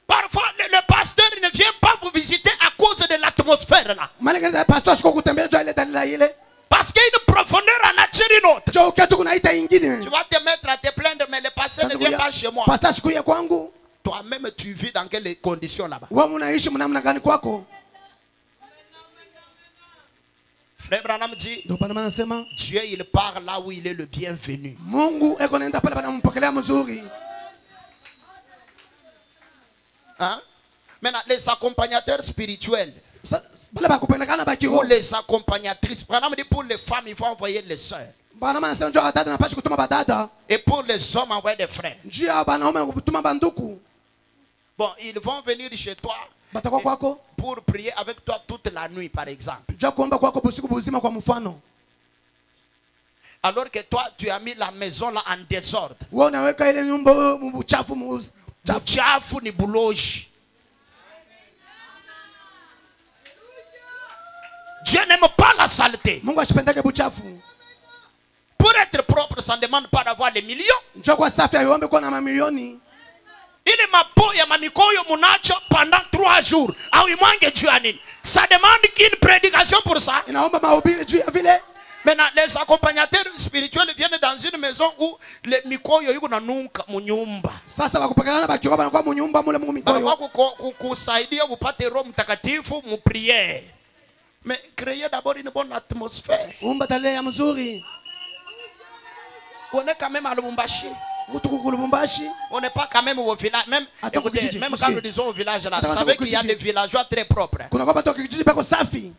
Parfois, le pasteur ne vient pas vous visiter à cause de l'atmosphère là. Malekeza pastor shiko kutembelea jua ile dalila ile. Parce qu'il y a une profondeur en attire une autre. Jo ketu kunaita ingine. Tu vas te mettre à te plaindre, mais le pasteur ne vient pas chez moi. Pastor shikuye kwangu. Toi-même, tu vis dans quelles conditions là-bas? Wewe unaishi mnamna gani kwako? Frère Branham dit, Ndio pana nasema Dieu il part là où il est le bienvenu. Mungu eko naenda pale panampokelea mzuri. Hein? Maintenant, les accompagnateurs spirituels Bale bakupelekana ou bakiro. les accompagnatrices, Branham dit pour les femmes, il faut envoyer les sœurs. Bana nasema njoo dada napashi kutuma badada. Et pour les hommes, envoyer des frères. Njia banaume kutuma banduku. Bon, ils vont venir chez toi Batakuwa kwako. pour prier avec toi toute la nuit, par exemple. Njoo kuomba kwako busiku buzima kwa mfano. Alors que toi, tu as mis la maison là en désordre. Wewe unaweka ile nyumba uchafu Chafu ni buloji. Dieu n'aime pas la saleté. Mungu ashipendake buchafu. Pour être propre, ça ne demande pas d'avoir des millions. Njoo kwa safi aiombe kwa na mamilioni. Ili mapo ya mamikoyo munacho pendant 3 jours. Au imwange juu ya nini? Ça demande qu'une prédication pour ça. Inaomba mahubiri juu ya vile. Maintenant, les accompagnateurs spirituels viennent dans une maison où les mikoyo yuko na nunka munyumba. Sasa bakupekana bakiroba banakuwa munyumba mule Mungu mikoyo. Banakuwa kusaidia upate Roho Mtakatifu mu prière. Mais créez d'abord une bonne atmosphère. Umba tale ya mzuri. On est quand même à Lubumbashi. Lubumbashi. On n'est pas quand même au village. Même, écoutez, même quand nous disons au village là, vous savez qu'il y a des villageois très propres. Kuna kwa batoki kijiji bako safi.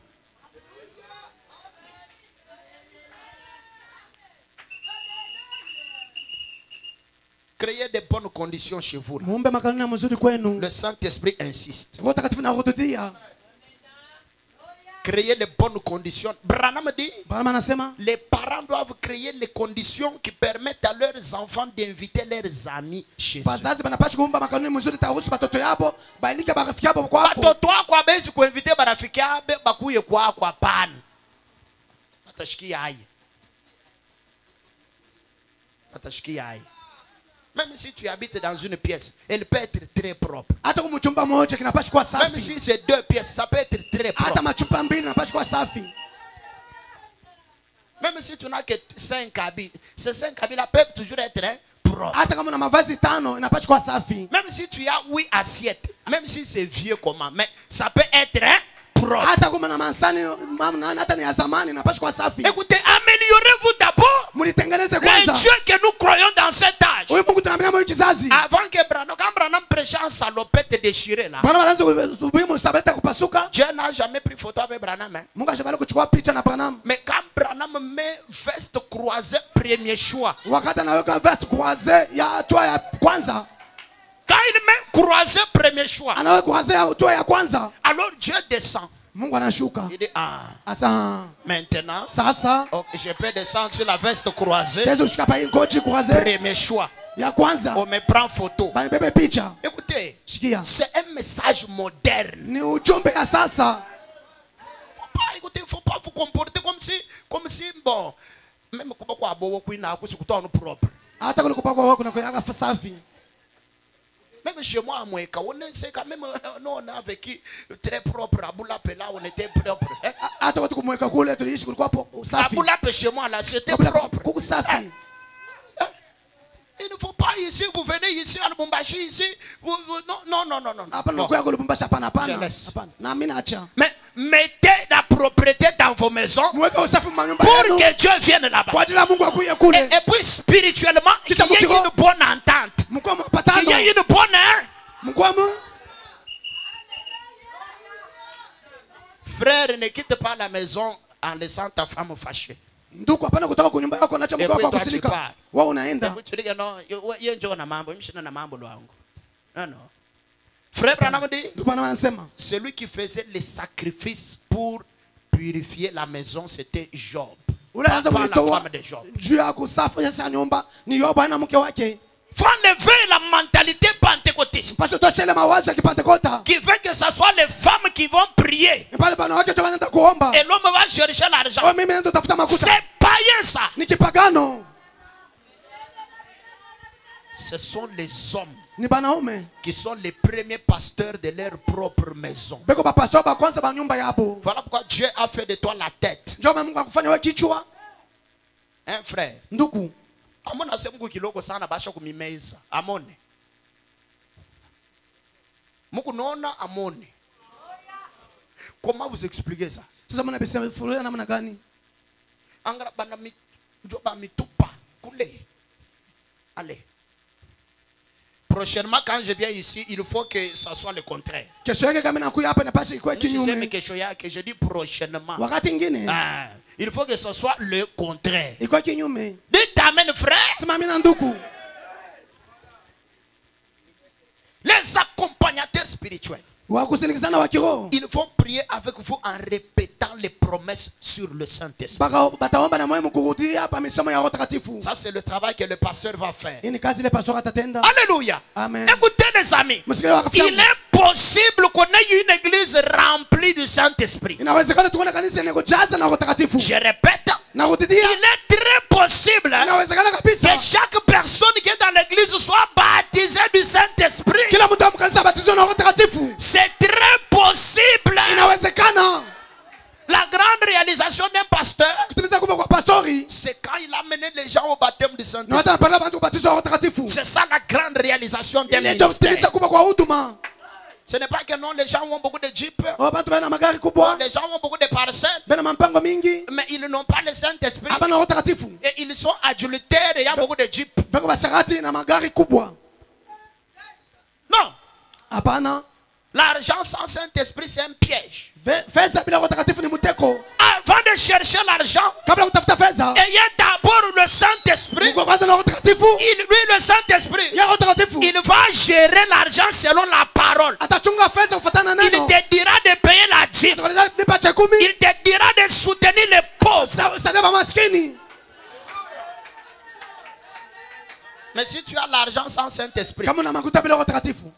Créez des bonnes conditions chez vous. Muombe makanuni mzuri kwenu. Le Saint-Esprit insiste. Roho Takatifu na kutudia. Créer les bonnes conditions. Branham dit, les parents doivent créer les conditions qui permettent à leurs enfants d'inviter leurs amis chez eux. Batoto wako abezi kuinvite barafiki abe bakuye kwako hapana. Batashikia hai. Batashikia hai. Même si tu habites dans une pièce, elle peut être très propre. Même si c'est 2 pièces, ça peut être très propre. Même si tu n'as que 5 habits, ces 5 habits-là peuvent toujours être propres. Même si tu as 8 assiettes, même si c'est vieux comment, mais ça peut être propre. Écoutez, améliorez-vous d'abord. Le Dieu que nous croyons dans cet âge. Avant que Branham prêchait en salopette déchirée là. Dieu n'a jamais pris photo avec Branham. Hein. Mungu hajabali kuchukua picha na Branham. Mais quand Branham met veste croisée, premier choix. Wakati anaweka veste croisée ya hatua ya kwanza. Quand il met croisée, premier choix. Anaweka croisée ya hatua ya kwanza. Alors Dieu descend. Mungu anashuka. Il dit, ah, Asa maintenant, sasa okay, je peux descendre sur la veste croisée. tezo shika pa ngochi croisée Premier choix. ya kwanza. On me prend photo. Bali bebe picha. Écoutez, Shikia. c'est un message moderne. Ni ujumbe ya sasa. Écoutez, il ne faut pas vous comporter comme si, bon, même quand on a beau couina, c'est propre. Hata kule kupakwa wako na kuyaga safi. Même chez moi, à Moueka, on sait quand même, nous on a vécu très propre. À Boulapé, là, on était propre. Hein? Hata watu kumweka kule tuliishi kulikuwa À safi. Boulapé, chez moi, là, c'était propre. Kuku safi. Il ne faut pas ici, vous venez ici à Lubumbashi, ici. Non. Hapa Bon. nakuya kulubumbashi hapana Je hapana. laisse. Hapana. Na mimi naacha. Mais mettez la propreté dans vos maisons Mweka usafi manyumba pour yenu. que Dieu vienne là-bas. Kwa ajili ya Mungu akuye kule. Et puis spirituellement, qu'il y Kisha ait mukiro. une bonne entente. Mko Qu'il mapatano. y ait une bonne... Hein? Mkwamo. Frère, ne quitte pas la maison en laissant ta femme fâchée. Ndugu hapana kutoka kwa nyumba yako naacha mke wako Epo ito kusilika. atipa. Wewe unaenda. Et puis tu dis que non, yeye njoo na mambo, mimi sina na mambo lwangu. Non. Frère Branham dit, Ndugu bwana anasema celui qui faisait les sacrifices pour purifier la maison, c'était Job. ule anza Pas la kulitoa femme de Job. juu ya kusafisha nyumba ni Yoba na mke wake. Faut enlever la mentalité pentecôtiste Pastor toshele mawazo ya kipentekota. qui veut que ce soit les femmes qui vont prier Pale bana wake tu wanaenda kuomba. et l'homme va chercher l'argent. Oh mimi ndio tafuta makuta. C'est païen ça. Ni kipagano. Ce sont les hommes Ni banaume. qui sont les premiers pasteurs de leur propre maison. Beko ba pastor ba kwanza ba nyumba yabo. Voilà pourquoi Dieu a fait de toi la tête. Njoo Mungu akufanya wewe kichwa. Hein, frère? Ndugu. Amona se Mungu kiloko sana basha kumimeza. Amone. Mungu naona amone. Comment vous expliquez ça? Sasa mna besa furia namna gani? Angara bana njoba mitupa kule. Allez. Prochainement quand je viens ici, il faut que ça soit le contraire. Kesho yake kama nakuja hapa napasha ikuwe Je sais mais kinyume. quelque chose que je dis prochainement. Wakati mwingine Ah, il faut que ce soit le contraire. ikuwe kinyume. Dites amen, frère. Sema mimi na ndugu. Les accompagnateurs spirituels, Wakusindikizana wa kiroho. ils vont prier avec vous en répétant les promesses sur le Saint-Esprit. Bataomba na moyo mkurudia hapa misomo ya Roho Takatifu. Ça, c'est le travail que le pasteur va faire. Hii ni kazi ile pastor atatenda. Alléluia. Amen. Écoutez, les amis. Msikilize wakati Il est possible qu'on ait une église remplie du Saint-Esprit. inawezekana tuone kanisa yenye kujaza na Roho Takatifu. Je répète, Na kudidia il est très possible hein, inawezekana kabisa. que chaque personne qui est dans l'église soit baptisée du Saint-Esprit. Kila mtu amkanisa abatizwe na Roho Takatifu. C'est très possible. Inawezekana. La grande réalisation d'un pasteur, Kutimiza kubwa kwa pastori. c'est quand il a mené les gens au baptême du Na Saint-Esprit. hata napenda watu kubatizwa Roho Takatifu. C'est ça la grande réalisation d'un Ile ndio kutimiza ministère. kubwa kwa huduma. Ce n'est pas que non, les gens ont beaucoup de jeeps, Oh, watu bana magari kubwa. les gens ont beaucoup de parcelles, Bana mampango mingi. mais ils n'ont pas le Saint-Esprit. Hapana Roho Takatifu. Et ils sont adultères et il y a beaucoup de jeeps. Bako basharati na magari kubwa. Non, Hapana. l'argent sans Saint-Esprit, c'est un piège. Fedha bila Roho Takatifu ni mteko. Avant de chercher l'argent, Kabla kutafuta fedha. ayez d'abord le Saint-Esprit. Mungu kwanza na Roho Takatifu. Lui, le Saint-Esprit, Ya Roho Takatifu. il va gérer l'argent selon la parole. Atachunga fedha kufuatana na Il neno. te dira de payer la dîme. Atakwambia nipa cha 10. Il te dira de soutenir les pauvres. Sadaba maskini. Mais si tu as l'argent sans Saint-Esprit, Kama una makuta bila Roho Takatifu.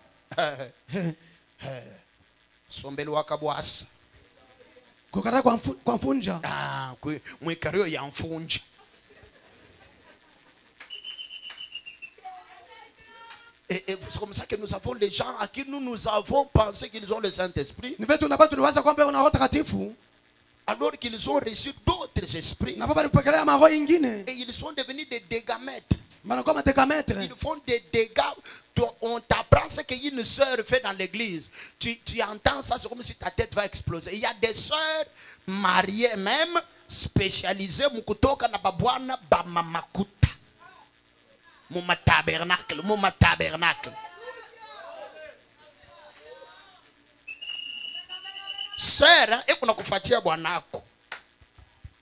sombeli wakabwasa. Kukata kwa mfunja. Ah, mwekario ya mfunja. Et c'est comme ça que nous avons les gens à qui nous avons pensé qu'ils ont le Saint-Esprit, Ni vile tunapata tuliwaza kwamba una Roho Takatifu. alors qu'ils ont reçu d'autres esprits. Na baba alipokelea maroho ingine. Et ils sont devenus des dégamètres. Banakuwa matekametre. Ils font des dégâts. On t'apprend ce qu'une sœur fait dans l'église. Tu entends ça, c'est comme si ta tête va exploser. Il y a des sœurs mariées même, spécialisées, mukutoka na babwana bamamakuta. Muma tabernacle, muma tabernacle. sera ekuna kufatia bwanako.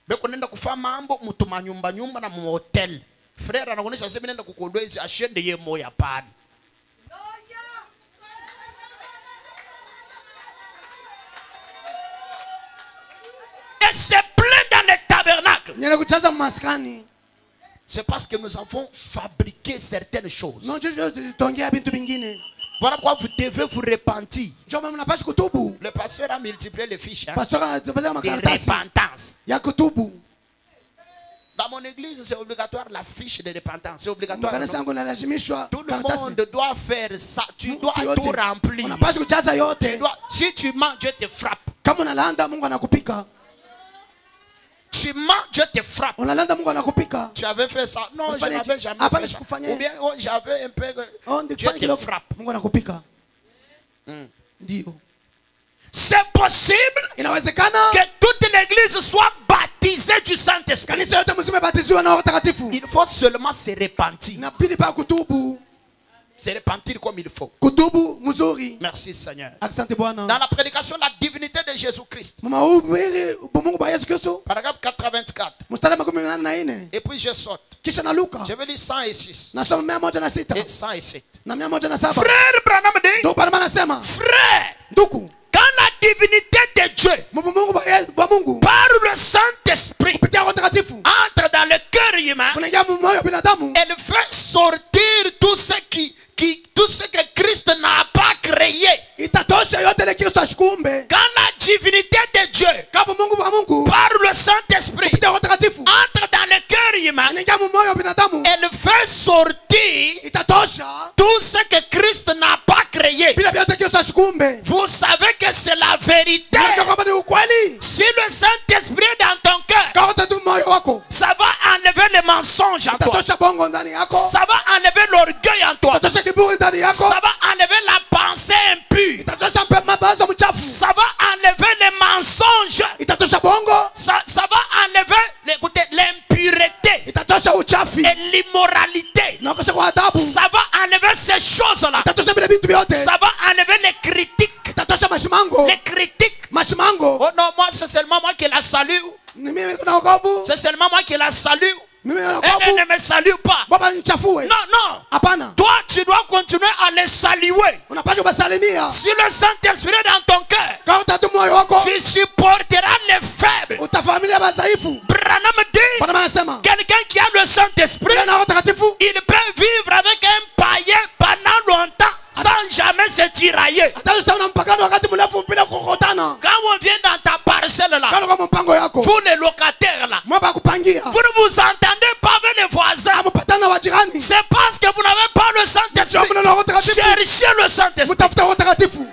Beko nenda kufa mambo mtu manyumba nyumba na mu hotel. Frère anakuonesha sema nenda kukodwezi ashende ye moya pani. Et c'est plein dans les tabernacles. Nyene kuchaza maskani. C'est parce que nous avons fabriqué certaines choses. Non, je tongea bintu bingine. Voilà pourquoi vous devez vous repentir. Njoo mnapashi kutubu. Le pasteur a multiplié les fiches Pastor anatembea de makaratasi repentance. ya kutubu. Dans mon église, c'est obligatoire la fiche de repentance. C'est obligatoire. Kanisa yangu nalazimishwa Tout le karatasi. monde doit faire ça. Tu dois Yote. tout remplir. Unapashi kuchaza Tu yote. dois, si tu mens, Dieu te frappe. Kama unalanda Mungu anakupika. Tu mens, Dieu te frappe. Unalanda Mungu anakupika. Tu avais fait ça. Non, je Ufanye- n'avais jamais Hapana, fait ça. sikufanya. Ou bien oh, j'avais un peu. Oh, Dieu ndifanye te kidogo. frappe. Mungu anakupika. Ndio. C'est possible Inawezekana que toute l'église soit baptisée du Saint-Esprit. kanisa yote mzima batiziwa na Roho Mtakatifu. Il faut seulement se repentir. Inabidi pa kutubu. Se repentir comme il faut. Kutubu mzuri. Merci Seigneur. Asante Bwana. Dans la prédication de la divinité de Jésus-Christ, Mahubiri Mungu ba Yesu Kristo. paragraphe 84. Mstari wa 14. Et puis je saute. Kisha na Luka. Je vais lire 106 Nasoma 106 et 107. na 107. Frère Branham dit, Ndio Bwana anasema, frère, ndugu, quand la divinité de Dieu Mungu ba Mungu par le Saint-Esprit kupitia Roho Mtakatifu entre dans le cœur humain, kunaingia moyo wa binadamu, elle fait sortir tout ce que Christ n'a pas créé. itatosha yote ile Kristo ashikumbe. Quand la divinité de Dieu Kama Mungu ba Mungu par le Saint-Esprit kupitia Roho Mtakatifu entre dans le cœur humain, inaingia moyo wa binadamu, elle fait sortir itatosha tout ce que Christ n'a pas créé. bila vyote Kristo ashikumbe. Vous savez que c'est la vérité. Unajua kwamba ni ukweli. Si le Saint-Esprit est dans ton cœur, Kama utatu moyo wako, ça va enlever les mensonges en toi. itatosha bongo ndani yako, Ça va enlever l'orgueil en toi. itatosha kiburi ndani yako, Ça va enlever la pensée impure. itatosha mabazo mchafu, Ça va enlever les mensonges. itatosha bongo, Ça va enlever, écoutez, l'impureté itatosha uchafi et l'immoralité. na kosha kwa adabu, Ça va enlever ces choses-là. itatosha bila vitu vyote, Ça va enlever les critiques. itatosha mashimango, Les critiques. mashimango. Oh non, moi c'est seulement moi qui la salue. Ni mimi kuna wokovu, C'est seulement moi qui la salue. mimi na Elle wokovu, ne me salue pas. baba nichafue. Non, non. Hapana, Toi, tu dois continuer à les saluer. unapaswa kusalimia. Si le Saint-Esprit est dans ton cœur, Kama utatu moyo wako, tu supporteras les faibles. utafamilia madhaifu. Branham dit, Bwana anasema, quelqu'un qui a le Saint-Esprit, na Roho Mtakatifu il peut vivre avec un païen pendant longtemps sans jamais se tirailler. hata na mpakano wakati mrefu bila kukutana. Quand on vient dans ta parcelle là, Kama kwa mpango yako, vous les locataires là, mwaba kupangia, vous ne vous entendez pas avec les voisins. mpatana wa jirani, C'est parce que vous n'avez pas le Saint-Esprit. Ndio Roho Mtakatifu. Cherchez le Saint-Esprit. mtafuta Roho Mtakatifu.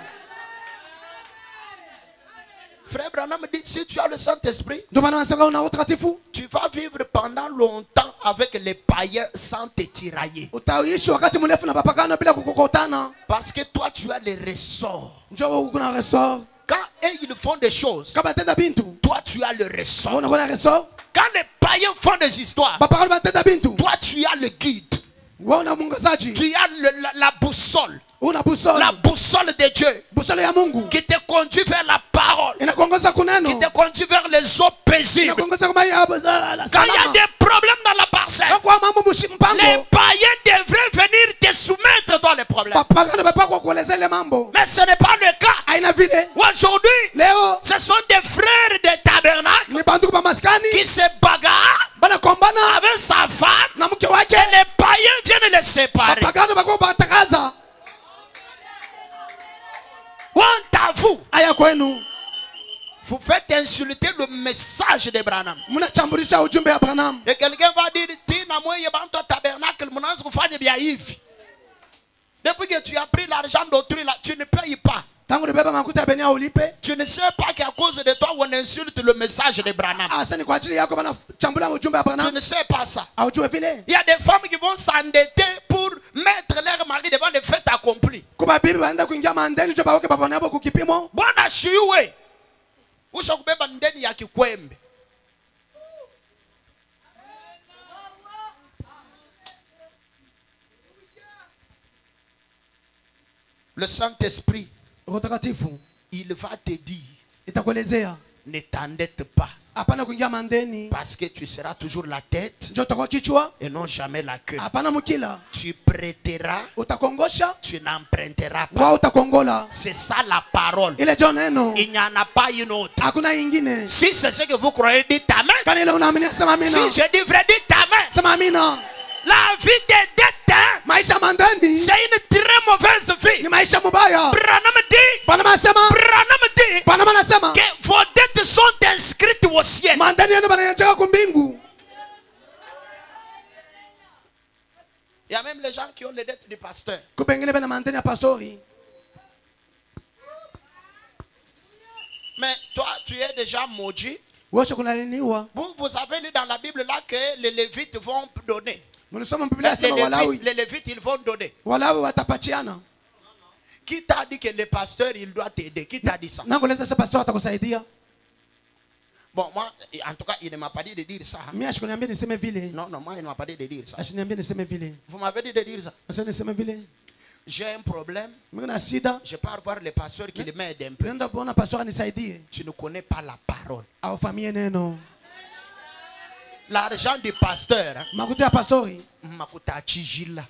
Frère Branham dit, si tu as le Saint-Esprit, Ndio maana anasema una Roho Mtakatifu, tu vas vivre pendant longtemps avec les païens sans te tirailler. utaishi wakati mrefu na papakano bila kukutana. Parce que toi, tu as les ressorts. Njoo kuna ressort. Quand eux, ils font des choses, Kama tenda bintu, toi, tu as le ressort. unaona kuna ressort. Quand les païens font des histoires, Papakano batenda bintu, toi, tu as le guide. wewe una mwongozaji, Tu as la boussole. una busole. La boussole de Dieu Busole ya Mungu qui te conduit vers la parole, inakuongoza kuneno, qui te conduit vers les eaux paisibles. inakuongoza kwa ya Quand il y a des problèmes dans la parcelle, kwa mambo les mpango, païens devraient venir te soumettre dans les problèmes. papakano bapa kwa kueleza ile mambo. Mais ce n'est pas le cas. Haina vile. Aujourd'hui, Leo ce sont des frères de tabernacle ni banduku ba maskani qui se bagarrent bana kombana avec sa femme na mke wake. et les païens viennent les séparer. Papakano bako batakaza Honte à vous. aya kwenu. Vous faites insulter le message de Branham. Mnachambulisha ujumbe ya Branham. Et quelqu'un va dire, tina mwenye banto tabernacle, mnaanza kufanya bien hivi. Depuis que tu as pris l'argent d'autrui là, tu ne payes pas. Tangu nibeba makuta ya benia ulipe. Tu ne sais pas qu'à cause de toi, on insulte le message de Branham. Asa ni kwa ajili yako bana chambula ujumbe ya Tu Branham. ne sais pas ça. Aujue vile. Il y a des femmes qui vont s'endetter pour mettre leur mari devant les fêtes accomplies. Kuba bibi baenda kuingia mandeni jo baweke baba nabo kukipimo. Bwana shiwe. Usha kubeba ndeni ya kikwembe. Le Saint-Esprit, Roho Mtakatifu il va te dire, itakuelezea. Ne t'endette pas. Hapana kuingia mandeni. Parce que tu seras toujours la tête Ndio utakuwa kichwa. et non jamais la queue. Hapana mkila. Tu prêteras, Utakongosha. tu n'emprunteras pas. Wao utakongola. C'est ça la parole. Ile ndio neno. Il n'y en a pas une autre. Hakuna ingine. Si c'est ce que vous croyez, dites amen. Kani ile unaamini sema amina. Si je dis vrai, dites amen. Sema amina. La vie des dettes, hein, Maisha mandeni. c'est une très mauvaise vie. Ni maisha mubaya. Branham dit, Bwana anasema. Branham dit Bwana anasema. que vos dettes sont inscrites au ciel. Mandeni yenu banayanjaka kumbingu. Il y a même les gens qui ont les dettes du pasteur. Kupengine bana mandeni ya pastori. Mais toi, tu es déjà maudit. Wosho kunaliniwa. Vous avez lu dans la Bible là que les Lévites vont donner. Mnasoma Biblia sema Walawi. Les Lévites, ils vont donner. Walawi watapachiana. Qui t'a dit que le pasteur, il doit t'aider? Qui t'a dit ça? Nangoleza sasa pastor atakusaidia. Bon, moi, en tout cas, il ne m'a pas dit de dire ça. Mimi ashikoniambia niseme vile. Non, moi, il ne m'a pas dit de dire ça. Ashiniambia niseme vile. Vous m'avez dit de dire ça. Sasa niseme vile. J'ai un problème. Mimi na shida. Je pars voir le pasteur qui le m'aide un peu. Nenda kuona pastor anisaidie. Tu ne connais pas la parole. Aufamie neno. L'argent du pasteur, hein, Makuta ya pastori. makuta chijila.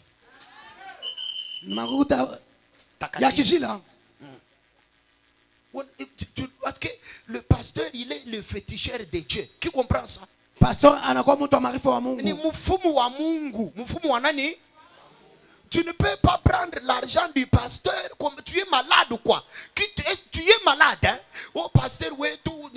Makuta ya kijila. Parce que le pasteur, il est le féticheur de Dieu. Qui comprend ça? Pastor anakuwa mtu wa maarifa wa Ni Mungu. mfumu wa Mungu. Mfumu wa nani? Tu ne peux pas prendre l'argent du pasteur comme tu es malade ou quoi. Tu es malade, hein? Oh, pasteur, oui, tout,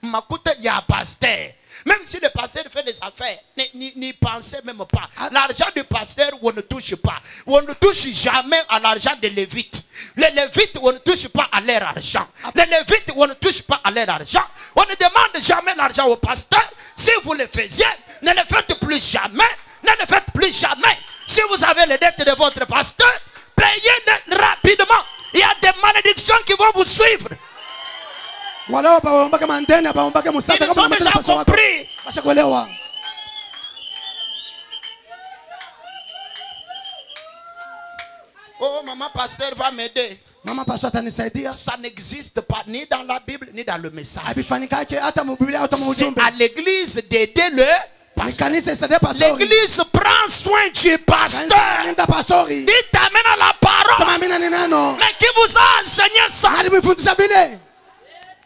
makuta ya pasteur. Même si le pasteur fait des affaires, n'y pensez même pas. L'argent du pasteur, on ne touche pas. On ne touche jamais à l'argent des Lévites. Les Lévites, on ne touche pas à leur argent. Les Lévites, on ne touche pas à leur argent. On ne demande jamais l'argent au pasteur. Si vous le faisiez, ne le faites plus jamais. Ne le faites plus jamais. Si vous avez les dettes de votre pasteur, payez rapidement. Il y a des malédictions qui vont vous suivre. Wala baombaka mandeni, baombaka musaka Ils ont déjà compris. Bashakuelewa. Oh, maman pasteur va m'aider. Mama pastor atanisaidia. Ça n'existe pas ni dans la Bible ni dans le message. Abifanikake hata mu Biblia hata mu C'est ujumbe. à l'église d'aider le pasteur. Kanisa isaidie pastori. L'église prend soin du pasteur. Nenda pastori. Il t'amène à la parole. Sema amina ni neno. Mais qui vous a enseigné ça? Nani mfundisha vile?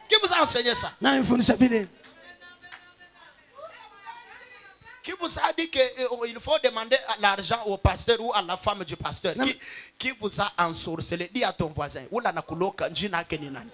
Qui vous a enseigné ça? Nani mfundisha vile? Qui vous a dit qu'il faut demander l'argent au pasteur ou à la femme du pasteur? Qui vous a ensorcelé? Dis à ton voisin. Oula nakuloka njina ke ni nani?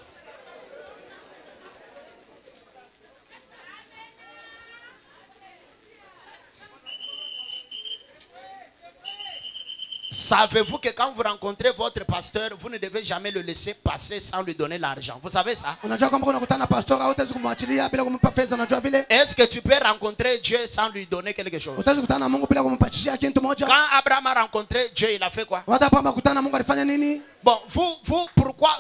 Savez-vous que quand vous rencontrez votre pasteur, vous ne devez jamais le laisser passer sans lui donner l'argent? Vous savez ça? Unajua kama unakutana na pastor au utaweza kumwachilia bila kumpa pesa, unajua vile? Est-ce que tu peux rencontrer Dieu sans lui donner quelque chose? Utaweza kukutana na Mungu bila kumpachishia kitu moja? Quand Abraham a rencontré Dieu, il a fait quoi? Wata hapa makutana na Mungu alifanya nini? Bon, vous, pourquoi?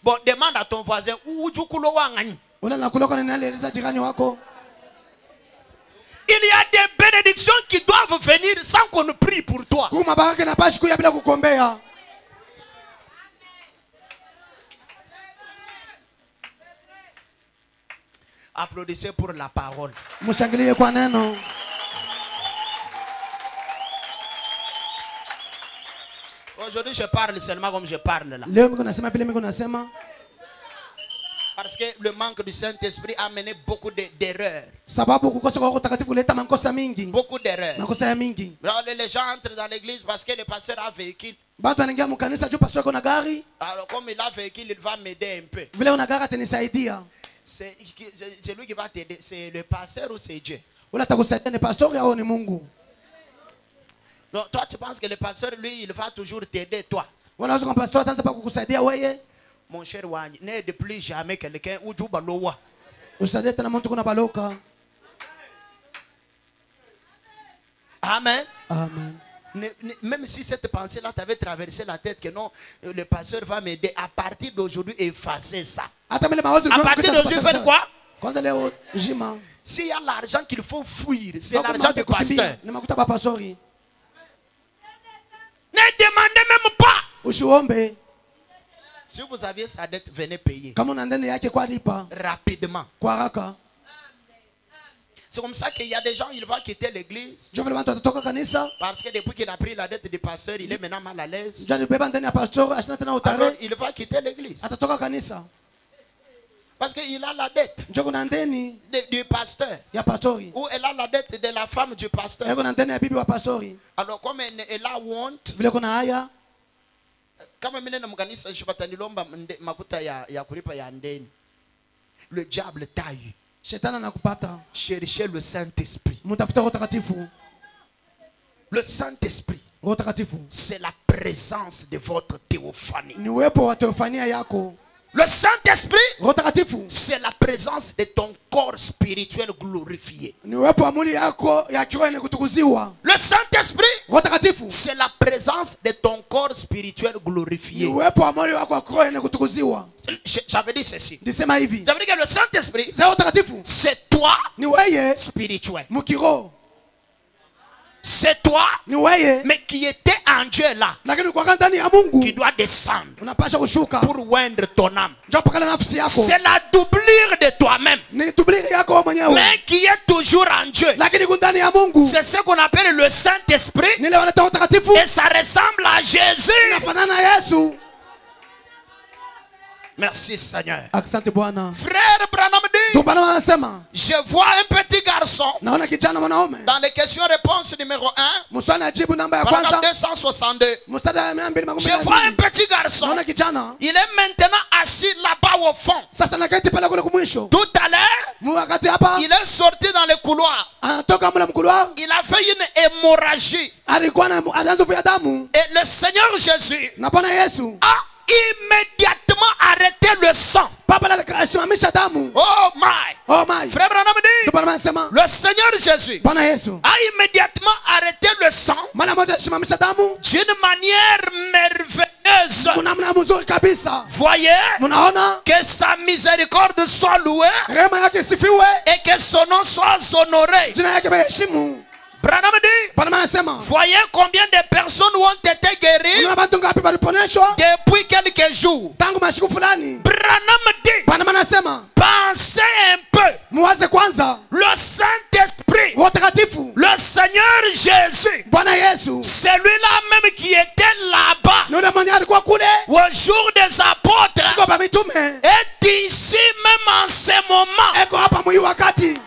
Bon, demande à ton voisin. Ujukulo wangani. Una nakuloka nini alieleza jirani wako? Il y a des bénédictions qui doivent venir sans qu'on ne prie pour toi. Kuma baraka na bashi kuya bila kukombea. Applaudissez pour la parole. Mshangilie kwa neno. Aujourd'hui, je parle seulement comme je parle là. Leo mimi nasema vile mimi nasema. Parce que le manque du Saint-Esprit a mené beaucoup d'erreurs. Sababu kukosa kwa utakatifu kuleta makosa mingi. Beaucoup d'erreurs. Makosa ya mingi. Les gens entrent dans l'église parce que le pasteur a véhicule. Bado anaingia mkanisa juu pastor kuna gari. Alors comme il a véhicule, il va m'aider un peu. Vile una gari atanisaidia. C'est lui qui va t'aider. C'est le pasteur ou c'est Dieu? Ula atakusaidia ni pastor au ni Mungu? Non, toi tu penses que le pasteur, lui, il va toujours t'aider, toi. Wala usiku pastor ataanza pa kukusaidia wewe. Mon cher Wany, n'aide plus jamais quelqu'un ou juba lowa. Usaidie tena mtu kuna baloka. Amen. Amen. Même si cette pensée-là t'avait traversé la tête que non, le pasteur va m'aider, à partir d'aujourd'hui, effacer ça. À partir d'aujourd'hui, faire quoi? S'il y a l'argent qu'il faut fuir, c'est l'argent du pasteur. Ne demandez même pas. Si vous aviez sa dette, venez payer kama una ndani yake kwa lipa rapidement. kwa haraka. C'est comme ça qu'il y a des gens, ils vont quitter l'église Ndio vile watu watatoka kanisa, parce que depuis qu'il a pris la dette du pasteur, il est maintenant mal à l'aise. ndio alibeba ndani ya pastor, ashina tena Alors utare, il va quitter l'église atatoka kanisa. parce qu'il a la dette Ndio kuna ndani du pasteur ya pastori, ou elle a la dette de la femme du pasteur. kuna ndani ya bibi wa pastori. Alors comme elle a honte, Vile kuna haya, kama mimi na mkanisa shibatanilomba makuta ya kulipa ya ndeni, le diable t'a eu. shetani anakupata. Cherchez le Saint-Esprit. Mtafuta Roho Takatifu. Le Saint-Esprit, Roho Takatifu c'est la présence de votre théophanie. ni uwepo wa teofania yako. Le Saint-Esprit, Roho Takatifu c'est la présence de ton corps spirituel glorifié. ni uwepo wa mwili yako ya kiroho yenye kutukuziwa. Le Saint-Esprit, Roho Takatifu c'est la présence de ton corps spirituel ni glorifié. uwepo wa mwili wako wa kiroho yenye kutukuziwa. J'avais dit ceci. Ndisema hivi, J'avais dit que le Saint-Esprit, Roho Takatifu c'est toi ni weye spirituel. mkiroho, C'est toi, ni weye mais qui était en Dieu là, lakini kwa ndani ya Mungu qui doit descendre unapasha kushuka pour oindre ton âme. njoo pakala nafsi yako. C'est la doublure de toi-même, Ni tubliri yako wewe mwenyewe, mais qui est toujours en Dieu. lakini kwa ndani ya Mungu C'est ce qu'on appelle le Saint-Esprit, ni ile wanaita Roho Takatifu, et ça ressemble à Jésus. inafanana na Yesu. Merci Seigneur. Asante Bwana. Frère Branham dit, Ndio Bwana anasema, je vois un petit garçon naona kijana mwanaume. dans les questions-réponses numéro 1, Mswali ajibu namba ya paragraphe kwanza 262. mstari wa Je vois un 212. petit garçon. Naona kijana Il est maintenant assis là-bas au fond. sasa naketi pale kule kumwisho. Tout à l'heure, Wakati hapa il est sorti dans le couloir. anatoka mle mkuloa, Il a fait une hémorragie. alikuwa na alianza kuvuja damu, Et le Seigneur Jésus na Bwana Yesu a immédiatement arrêté le sang. baba akasimamisha damu. Oh my. Oh my. Frère Branham Ndio dit, Bwana anasema, le Seigneur Jésus Bwana Yesu a immédiatement arrêté le sang mara moja alisimamisha damu d'une manière merveilleuse. kwa namna mzuri kabisa. Voyez, Mnaona que sa miséricorde soit louée rehema yake isifiwe, et que son nom soit honoré. jina yake beheshimu. Branham dit, Bwana anasema, voyez combien de personnes ont été guéries unaona watu ngapi waliponeshwa depuis quelques jours. tangu masiku fulani. Branham dit, Bwana anasema, pensez un peu. muwaze kwanza Le Saint-Esprit, Roho Takatifu, le Seigneur Jésus, Bwana Yesu celui-là même qui était là-bas ni yule mwenye alikuwa kule au jour des apôtres, kwa baba mitume, est ici même en ce moment. eko hapa mwi wakati.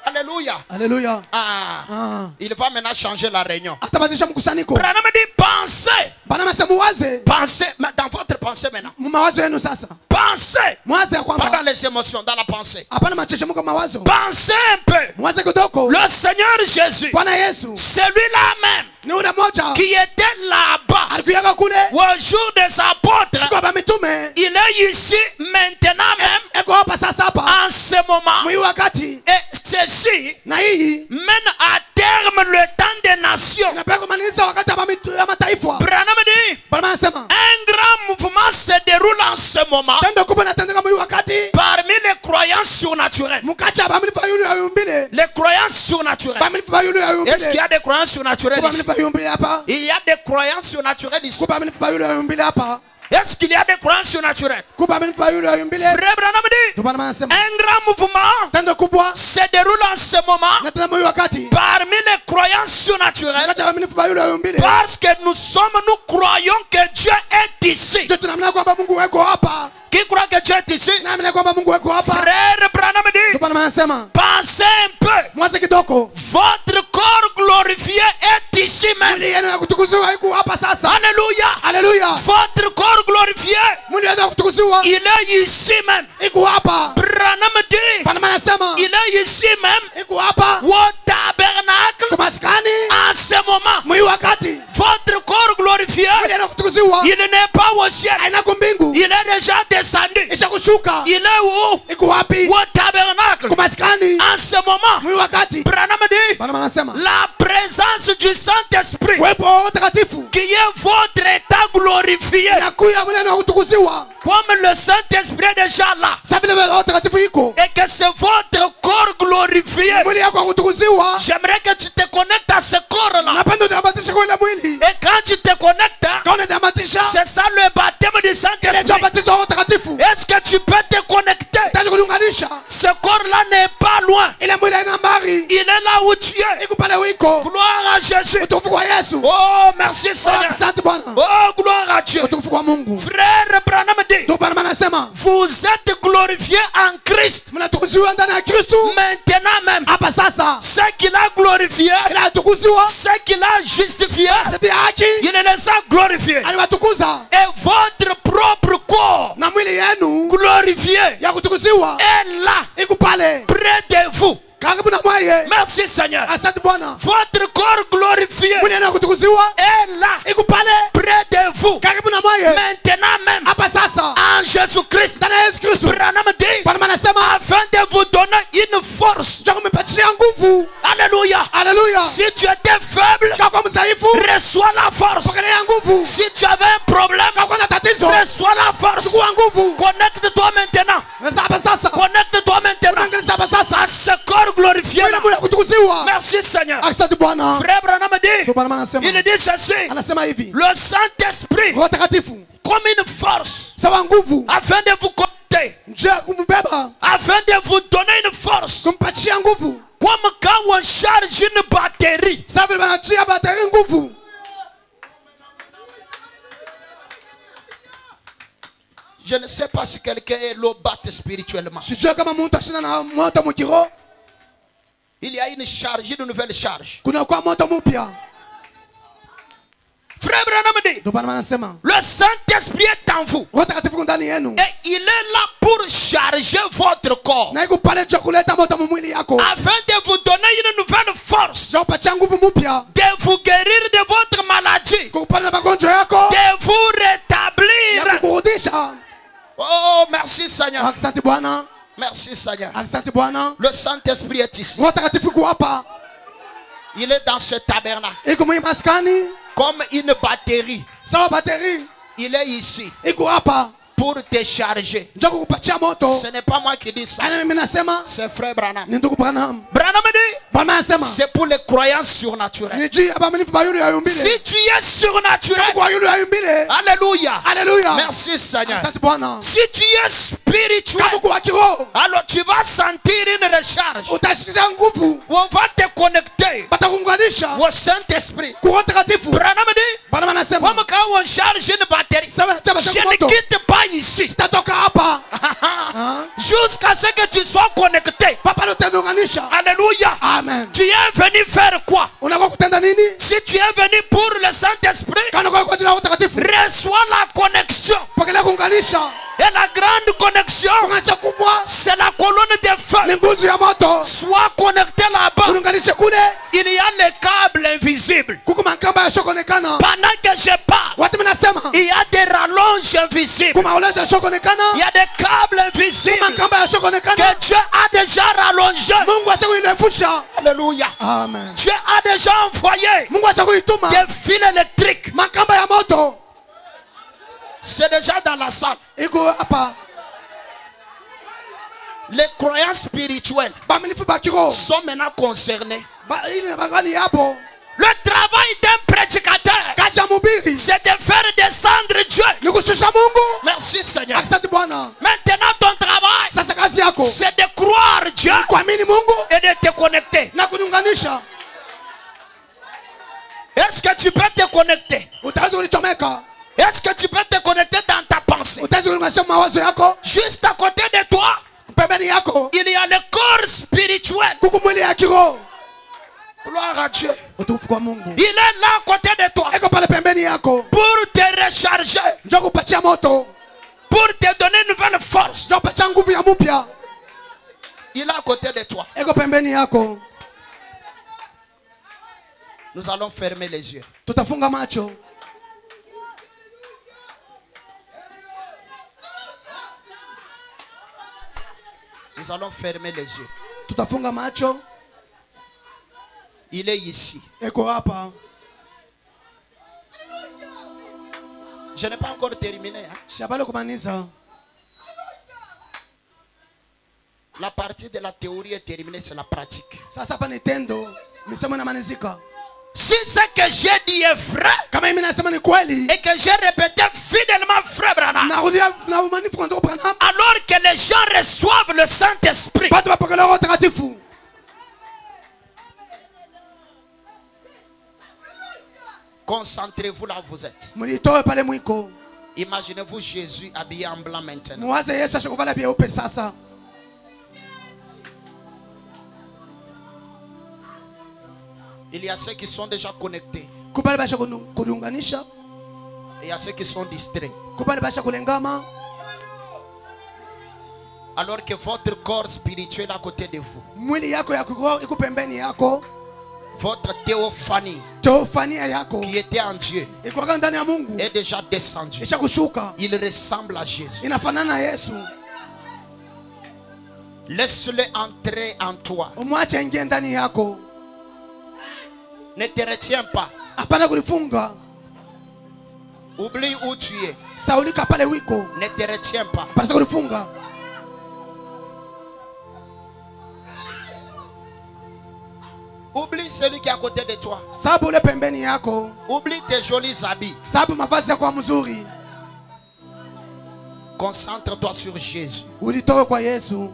Alléluia. Haleluya. Ah, il va maintenant changer la réunion. Atabadilisha mkusanyiko. Branham dit, pensez. Bwana anasema muwaze, Pensez, mais dans votre pensée maintenant. mawazo yenu sasa. Pensez. Mwaze ya Pas kwamba dans les émotions, dans la pensée. hapana machechemko mawazo. Pensez un peu. Mwaze kidogo. Le Seigneur Jésus, Bwana Yesu celui-là même ni yule mmoja qui était là-bas alikuyaga kule au jour des apôtres, kwa baba mitume, il est ici maintenant même eko hapa sasa hapa en ce moment. mwi wakati, Et ceci na hii mène à terme le temps des nations. inapeleka kumaliza wakati ya mataifa. Branham dit, Bwana anasema un grand mouvement se déroule en ce moment tendo kubwa natendeka mwi wakati parmi les croyances surnaturelles. mukacha bamilifa yule ayumbile Les croyances surnaturelles. bamilifa yule Est-ce qu'il y ayumbile a des croyances surnaturelles ici? bamilifa ayumbile hapa Il y a des croyances surnaturelles ici. bamilifa yule ayumbile hapa Est-ce qu'il y a des croyances surnaturelles? bamilifa yule ayumbile. Frère Branham dit, Bwana anasema un grand mouvement tendo kubwa se déroule en ce moment natenda mwi wakati parmi les croyances surnaturelles mukacha bamilifa yule ayumbile, parce que nous croyons que Dieu est ici. ndio tunaamini kwamba Mungu weko hapa. Qui croit que Dieu est ici? Naamini kwamba Mungu weko hapa. Frère Branham dit, Bwana anasema pensez un peu. mwaze kidogo, Votre corps glorifié est ici même. mwili yenu ya kutukuziwa iko hapa sasa. Alléluia. Haleluya, Votre corps glorifié, mwili yenu ya kutukuziwa il est ici même. iko hapa. Branham dit, Bwana anasema il est ici même iko hapa au tabernacle kwa maskani en ce moment. mwi wakati, Votre corps glorifié, mwili yenu ya kutukuziwa il n'est pas au ciel. haina kumbingu, Il est déjà descendu. isha kushuka. Il est où? Iko wapi? Au tabernacle. Kwa maskani En ce moment, mwi wakati. Branham dit, Bwana anasema la présence du Saint-Esprit wepo wa Roho Takatifu qui est votre état glorifié. inakuya mwili yenu ya kutukuziwa. Comme le Saint-Esprit est déjà là Sasa vile Roho Takatifu iko et que c'est votre corps glorifié, mwili yako ya kutukuziwa, j'aimerais que tu te connectes à ce corps-là. napenda utamatisha kwa ile mwili. Et quand tu te connectes, Quand unatamatisha c'est ça le baptême du Saint-Esprit. où tu es. ikupale wiko Gloire à Jésus. utukufu kwa Yesu. Oh, merci Seigneur. Asante Bwana. Oh, gloire à Dieu. Utukufu kwa Mungu. Frère Branham dit, Ndio Bwana anasema vous êtes glorifiés en Christ. mnatukuziwa ndani ya Kristo. Maintenant même, Hapa sasa ce qu'il a glorifié, ila tukuziwa ce qu'il a justifié, sababu ya haki il les a glorifiés. aliwatukuza Et votre propre corps na mwili yenu glorifié ya kutukuziwa est là, ikupale près de vous. karibu na mwaye. Merci Seigneur. Asante Bwana. Votre corps glorifié Mwili yenu ya kutukuziwa est là, ikupale près de vous. karibu na mwaye. Maintenant même, Hapa sasa en Jésus-Christ, ndani ya Yesu Kristo. Branham dit, Bwana anasema afin de vous donner une force. cha kumpatia nguvu. Alléluia. Haleluya. Si tu étais faible, Kama mdhaifu reçois la force. pokelea nguvu. Si tu avais un problème, Kama na tatizo reçois la force. chukua nguvu. Connecte-toi maintenant. Hapa sasa Connecte-toi maintenant unaangalia hapa sasa à ce corps glorifié. mwili ya kutukuziwa. Merci Seigneur. Asante Bwana. Frère Branham dit, Bwana anasema il dit ceci, anasema hivi le Saint-Esprit Roho Takatifu comme une force sawa nguvu afin de vous compter, njia ya kumbeba afin de vous donner une force. kumpatia nguvu. Comme quand on charge une batterie. Sasa vile wanachia bateri nguvu. Je ne sais pas si quelqu'un est lobaté spirituellement. Sijui kama mtu ashina na moto mkiro. Il y a une charge, une nouvelle charge. Kuna kwa moto mpya. Frère Branham dit, Ndio Bwana anasema le Saint-Esprit est en vous. Roho Takatifu ndani yenu. Et il est là pour charger votre corps. Na iko pale cha kuleta moto mwili yako. Afin de vous donner une nouvelle force. Ndio pacha nguvu mpya. De vous guérir de votre maladie. Kupana magonjwa yako. De vous rétablir. Ya kukurudisha. Oh, merci Seigneur. Asante Bwana. Merci Seigneur. Asante Bwana. Le Saint-Esprit est ici. Roho Takatifu kwa hapa. Il est dans ce tabernacle. Iko mwenye maskani. Comme une batterie. Sawa bateri. Il est ici. Iko hapa. Pour te charger. Njoo kukupatia moto. Ce n'est pas moi qui dis ça. Ana mimi nasema C'est frère Branham. ni ndugu Branham. Branham dit, Bwana anasema c'est pour les croyances surnaturelles. ni juu hapa mimi bayulu ya yumbile. Si tu es surnaturel, Kwa yulu ya yumbile. alléluia. Haleluya. Merci Seigneur. Asante Bwana. Si tu es spirituel, Kama kwa kiroho alors tu vas sentir une recharge. utashikilia nguvu. On va te connecter Batakuunganisha au Saint-Esprit. kwa Roho Takatifu. Branham dit, Bwana anasema comme quand on charge une batterie, sawa chama je cha ne moto. quitte pas ici Sitatoka hapa. jusqu'à ce que tu sois connecté. Papa nutaunganisha. Alléluia. Amen. Tu es venu faire quoi? Unakuwa kutenda nini? Si tu es venu pour le Saint-Esprit, Kana kwa jina la Roho Takatifu. reçois la connexion. Pokelea kuunganisha. Et la grande connexion, Kuunganisha kubwa c'est la colonne de feu. ni nguzo ya moto. Sois connecté là-bas. Kuunganisha kule Il y a les câbles invisibles. kuko makamba yashokonekana. Pendant que je parle, Watu mnasema il y a des rallonges invisibles. kuma oleja yashokonekana. Il y a des câbles invisibles Makamba yashokonekana. que Dieu a déjà rallongés. Mungu ashakuilefusha. Alléluia. Amen. Dieu a déjà envoyé Mungu ashakuituma des fils électriques. makamba ya moto. C'est déjà dans la salle. Iko hapa. Les croyants spirituels Baminifu bakiro. sont maintenant concernés. Ba ile bagani hapo. Le travail d'un prédicateur, Kazi ya mhubiri c'est de faire descendre Dieu. ni kushusha Mungu. Merci Seigneur. Asante Bwana. Maintenant ton travail, Sasa kazi yako c'est de croire Dieu kuamini Mungu et de te connecter. na kuniunganisha. Est-ce que tu peux te connecter? Utaweza kulichomeka. Est-ce que tu peux te connecter dans ta pensée? Utaweza kuunganisha mawazo yako. Juste à côté de toi, Pembeni yako il y a le corps spirituel. kuko mwili ya kiroho. Gloire à Dieu. Utukufu kwa Mungu. Il est là à côté de toi Eko pale pembeni yako. pour te recharger, Njoo kupatia moto. pour te donner une nouvelle force. Njoo kupatia nguvu ya mpya. Il est à côté de toi. Eko pembeni yako. Nous allons fermer les yeux. Tutafunga macho. Nous allons fermer les yeux. Tutafunga macho. Il est ici. Eko hapa. Je n'ai pas encore terminé. Hein. Shabale kumaniza. La partie de la théorie est terminée, c'est la pratique. Sasa hapa ni tendo. Misemo inamalizika. Si ce que j'ai dit est vrai Kama mimi nasema ni kweli. et que j'ai répété fidèlement, frère Branham, Narudia na umanifu kwa ndugu Branham. alors que les gens reçoivent le Saint-Esprit, Bado bapokea Roho Takatifu. Concentrez-vous là où vous êtes. Mlitoe pale mwiko. Imaginez-vous Jésus habillé en blanc maintenant. Muwaze Yesu ashakuvala byeupe sasa. Il y a ceux qui sont déjà connectés. Kubali basha kuliunganisha. Et il y a ceux qui sont distraits. Kubali basha kulengama. Alors que votre corps spirituel à côté de vous, Mwili yako ya kiroho iko pembeni yako. votre théophanie Teofania yako qui était en Dieu iko ndani ya Mungu. est déjà descendue. Isha kushuka. Il ressemble à Jésus. Inafanana na Yesu. Laisse-le entrer en toi. Umwache ingie ndani yako. Ne te retiens pas. Hapana kulifunga. Oublie où tu es. Saulika pale wiko. Ne te retiens pas. Hapana kulifunga. Oublie celui qui est à côté de toi. Sababu ule pembeni yako. Oublie tes jolis habits. Sababu mavazi yako mzuri. Concentre-toi sur Jésus. Ulitoe kwa Yesu.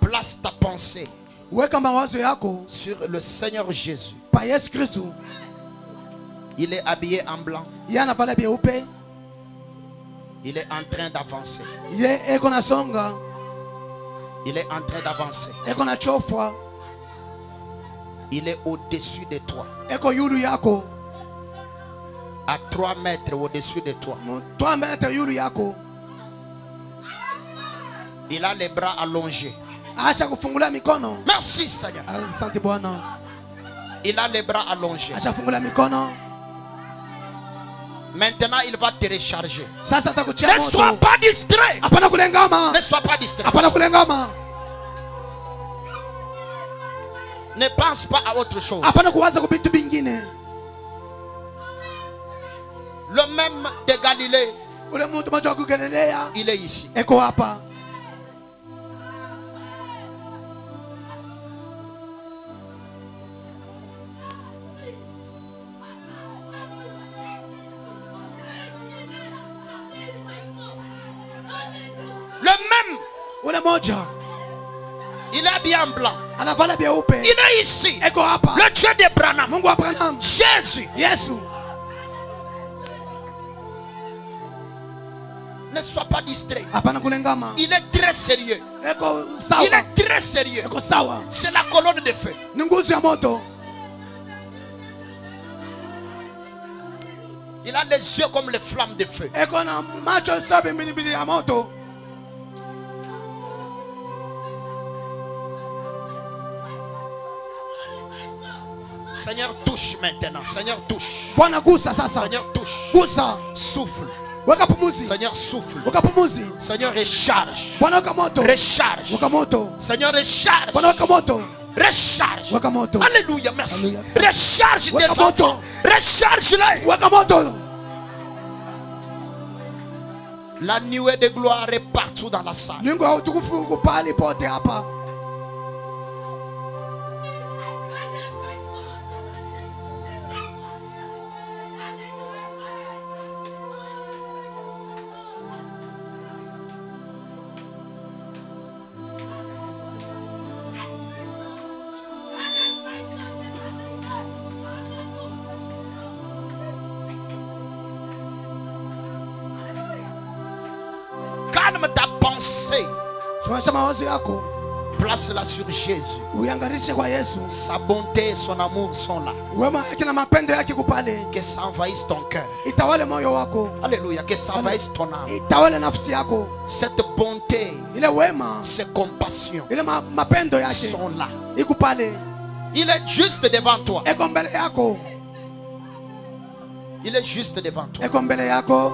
Place ta pensée Weka mawazo yako sur le Seigneur Jésus. pa Yesu Kristo. Il est habillé en blanc. Yeye anavala byeupe. Il est en train d'avancer. Ye eko na songa. Il est en train d'avancer. Eko na chofwa. Il est au-dessus de toi. Eko yulu yako. À 3 mètres au-dessus de toi. 3 meter yulu yako. Il a les bras allongés. Acha kufungula mikono. Merci Seigneur. Asante Bwana. Il a les bras allongés. Acha fungula mikono. Maintenant il va te recharger. Sasa atakuchia Ne moto. sois pas distrait. Hapana kulengama. Ne sois pas distrait. Hapana kulengama. Ne pense pas à autre chose. Hapana kuwaza kubitu bingine. Le même de Galilée, Ule mtu mmoja wa kugelelea il est ici. eko hapa. Le même, Ule moja il est habillé en blanc. anavala byeupe. Il est ici. Eko hapa. Le Dieu d'Abraham, Mungu wa Abraham. Jésus. Yesu. Ne sois pas distrait. Hapana kulengama. Il est très sérieux. Eko Il sawa. est très sérieux. Eko sawa. C'est la colonne de feu. Ni nguzo ya moto. Il a les yeux comme les flammes de feu. Eko na macho sabi mbili ya moto. Seigneur, touche maintenant. Seigneur, touche. Bwana gusa sasa. Seigneur, touche. Gusa. Souffle. Weka pumuzi. Seigneur, souffle. Weka pumuzi. Seigneur, recharge. Bwana weka moto. Recharge. Weka moto. Seigneur, recharge. Bwana weka moto. Recharge. Weka moto. Alléluia, merci. Alléluia. Recharge tes Wakamoto. enfants. Recharge-les. Weka moto. La nuée de gloire est partout dans la salle. Mungu wa utukufu uko pale pote hapa. Calme ta pensée. Simamisha mawazo yako. Place-la sur Jésus. Uiangarishe kwa Yesu. Sa bonté et son amour sont là. Wema yake na mapendo yake kupale. Que ça envahisse ton cœur. Itawale moyo wako. Alléluia. Que ça envahisse ton âme. Itawale nafsi yako. Cette bonté, Ile wema. ces compassions Ile mapendo yake. sont là. Ikupale. Il est juste devant toi. Eko mbele yako. Il est juste devant toi. Eko mbele yako.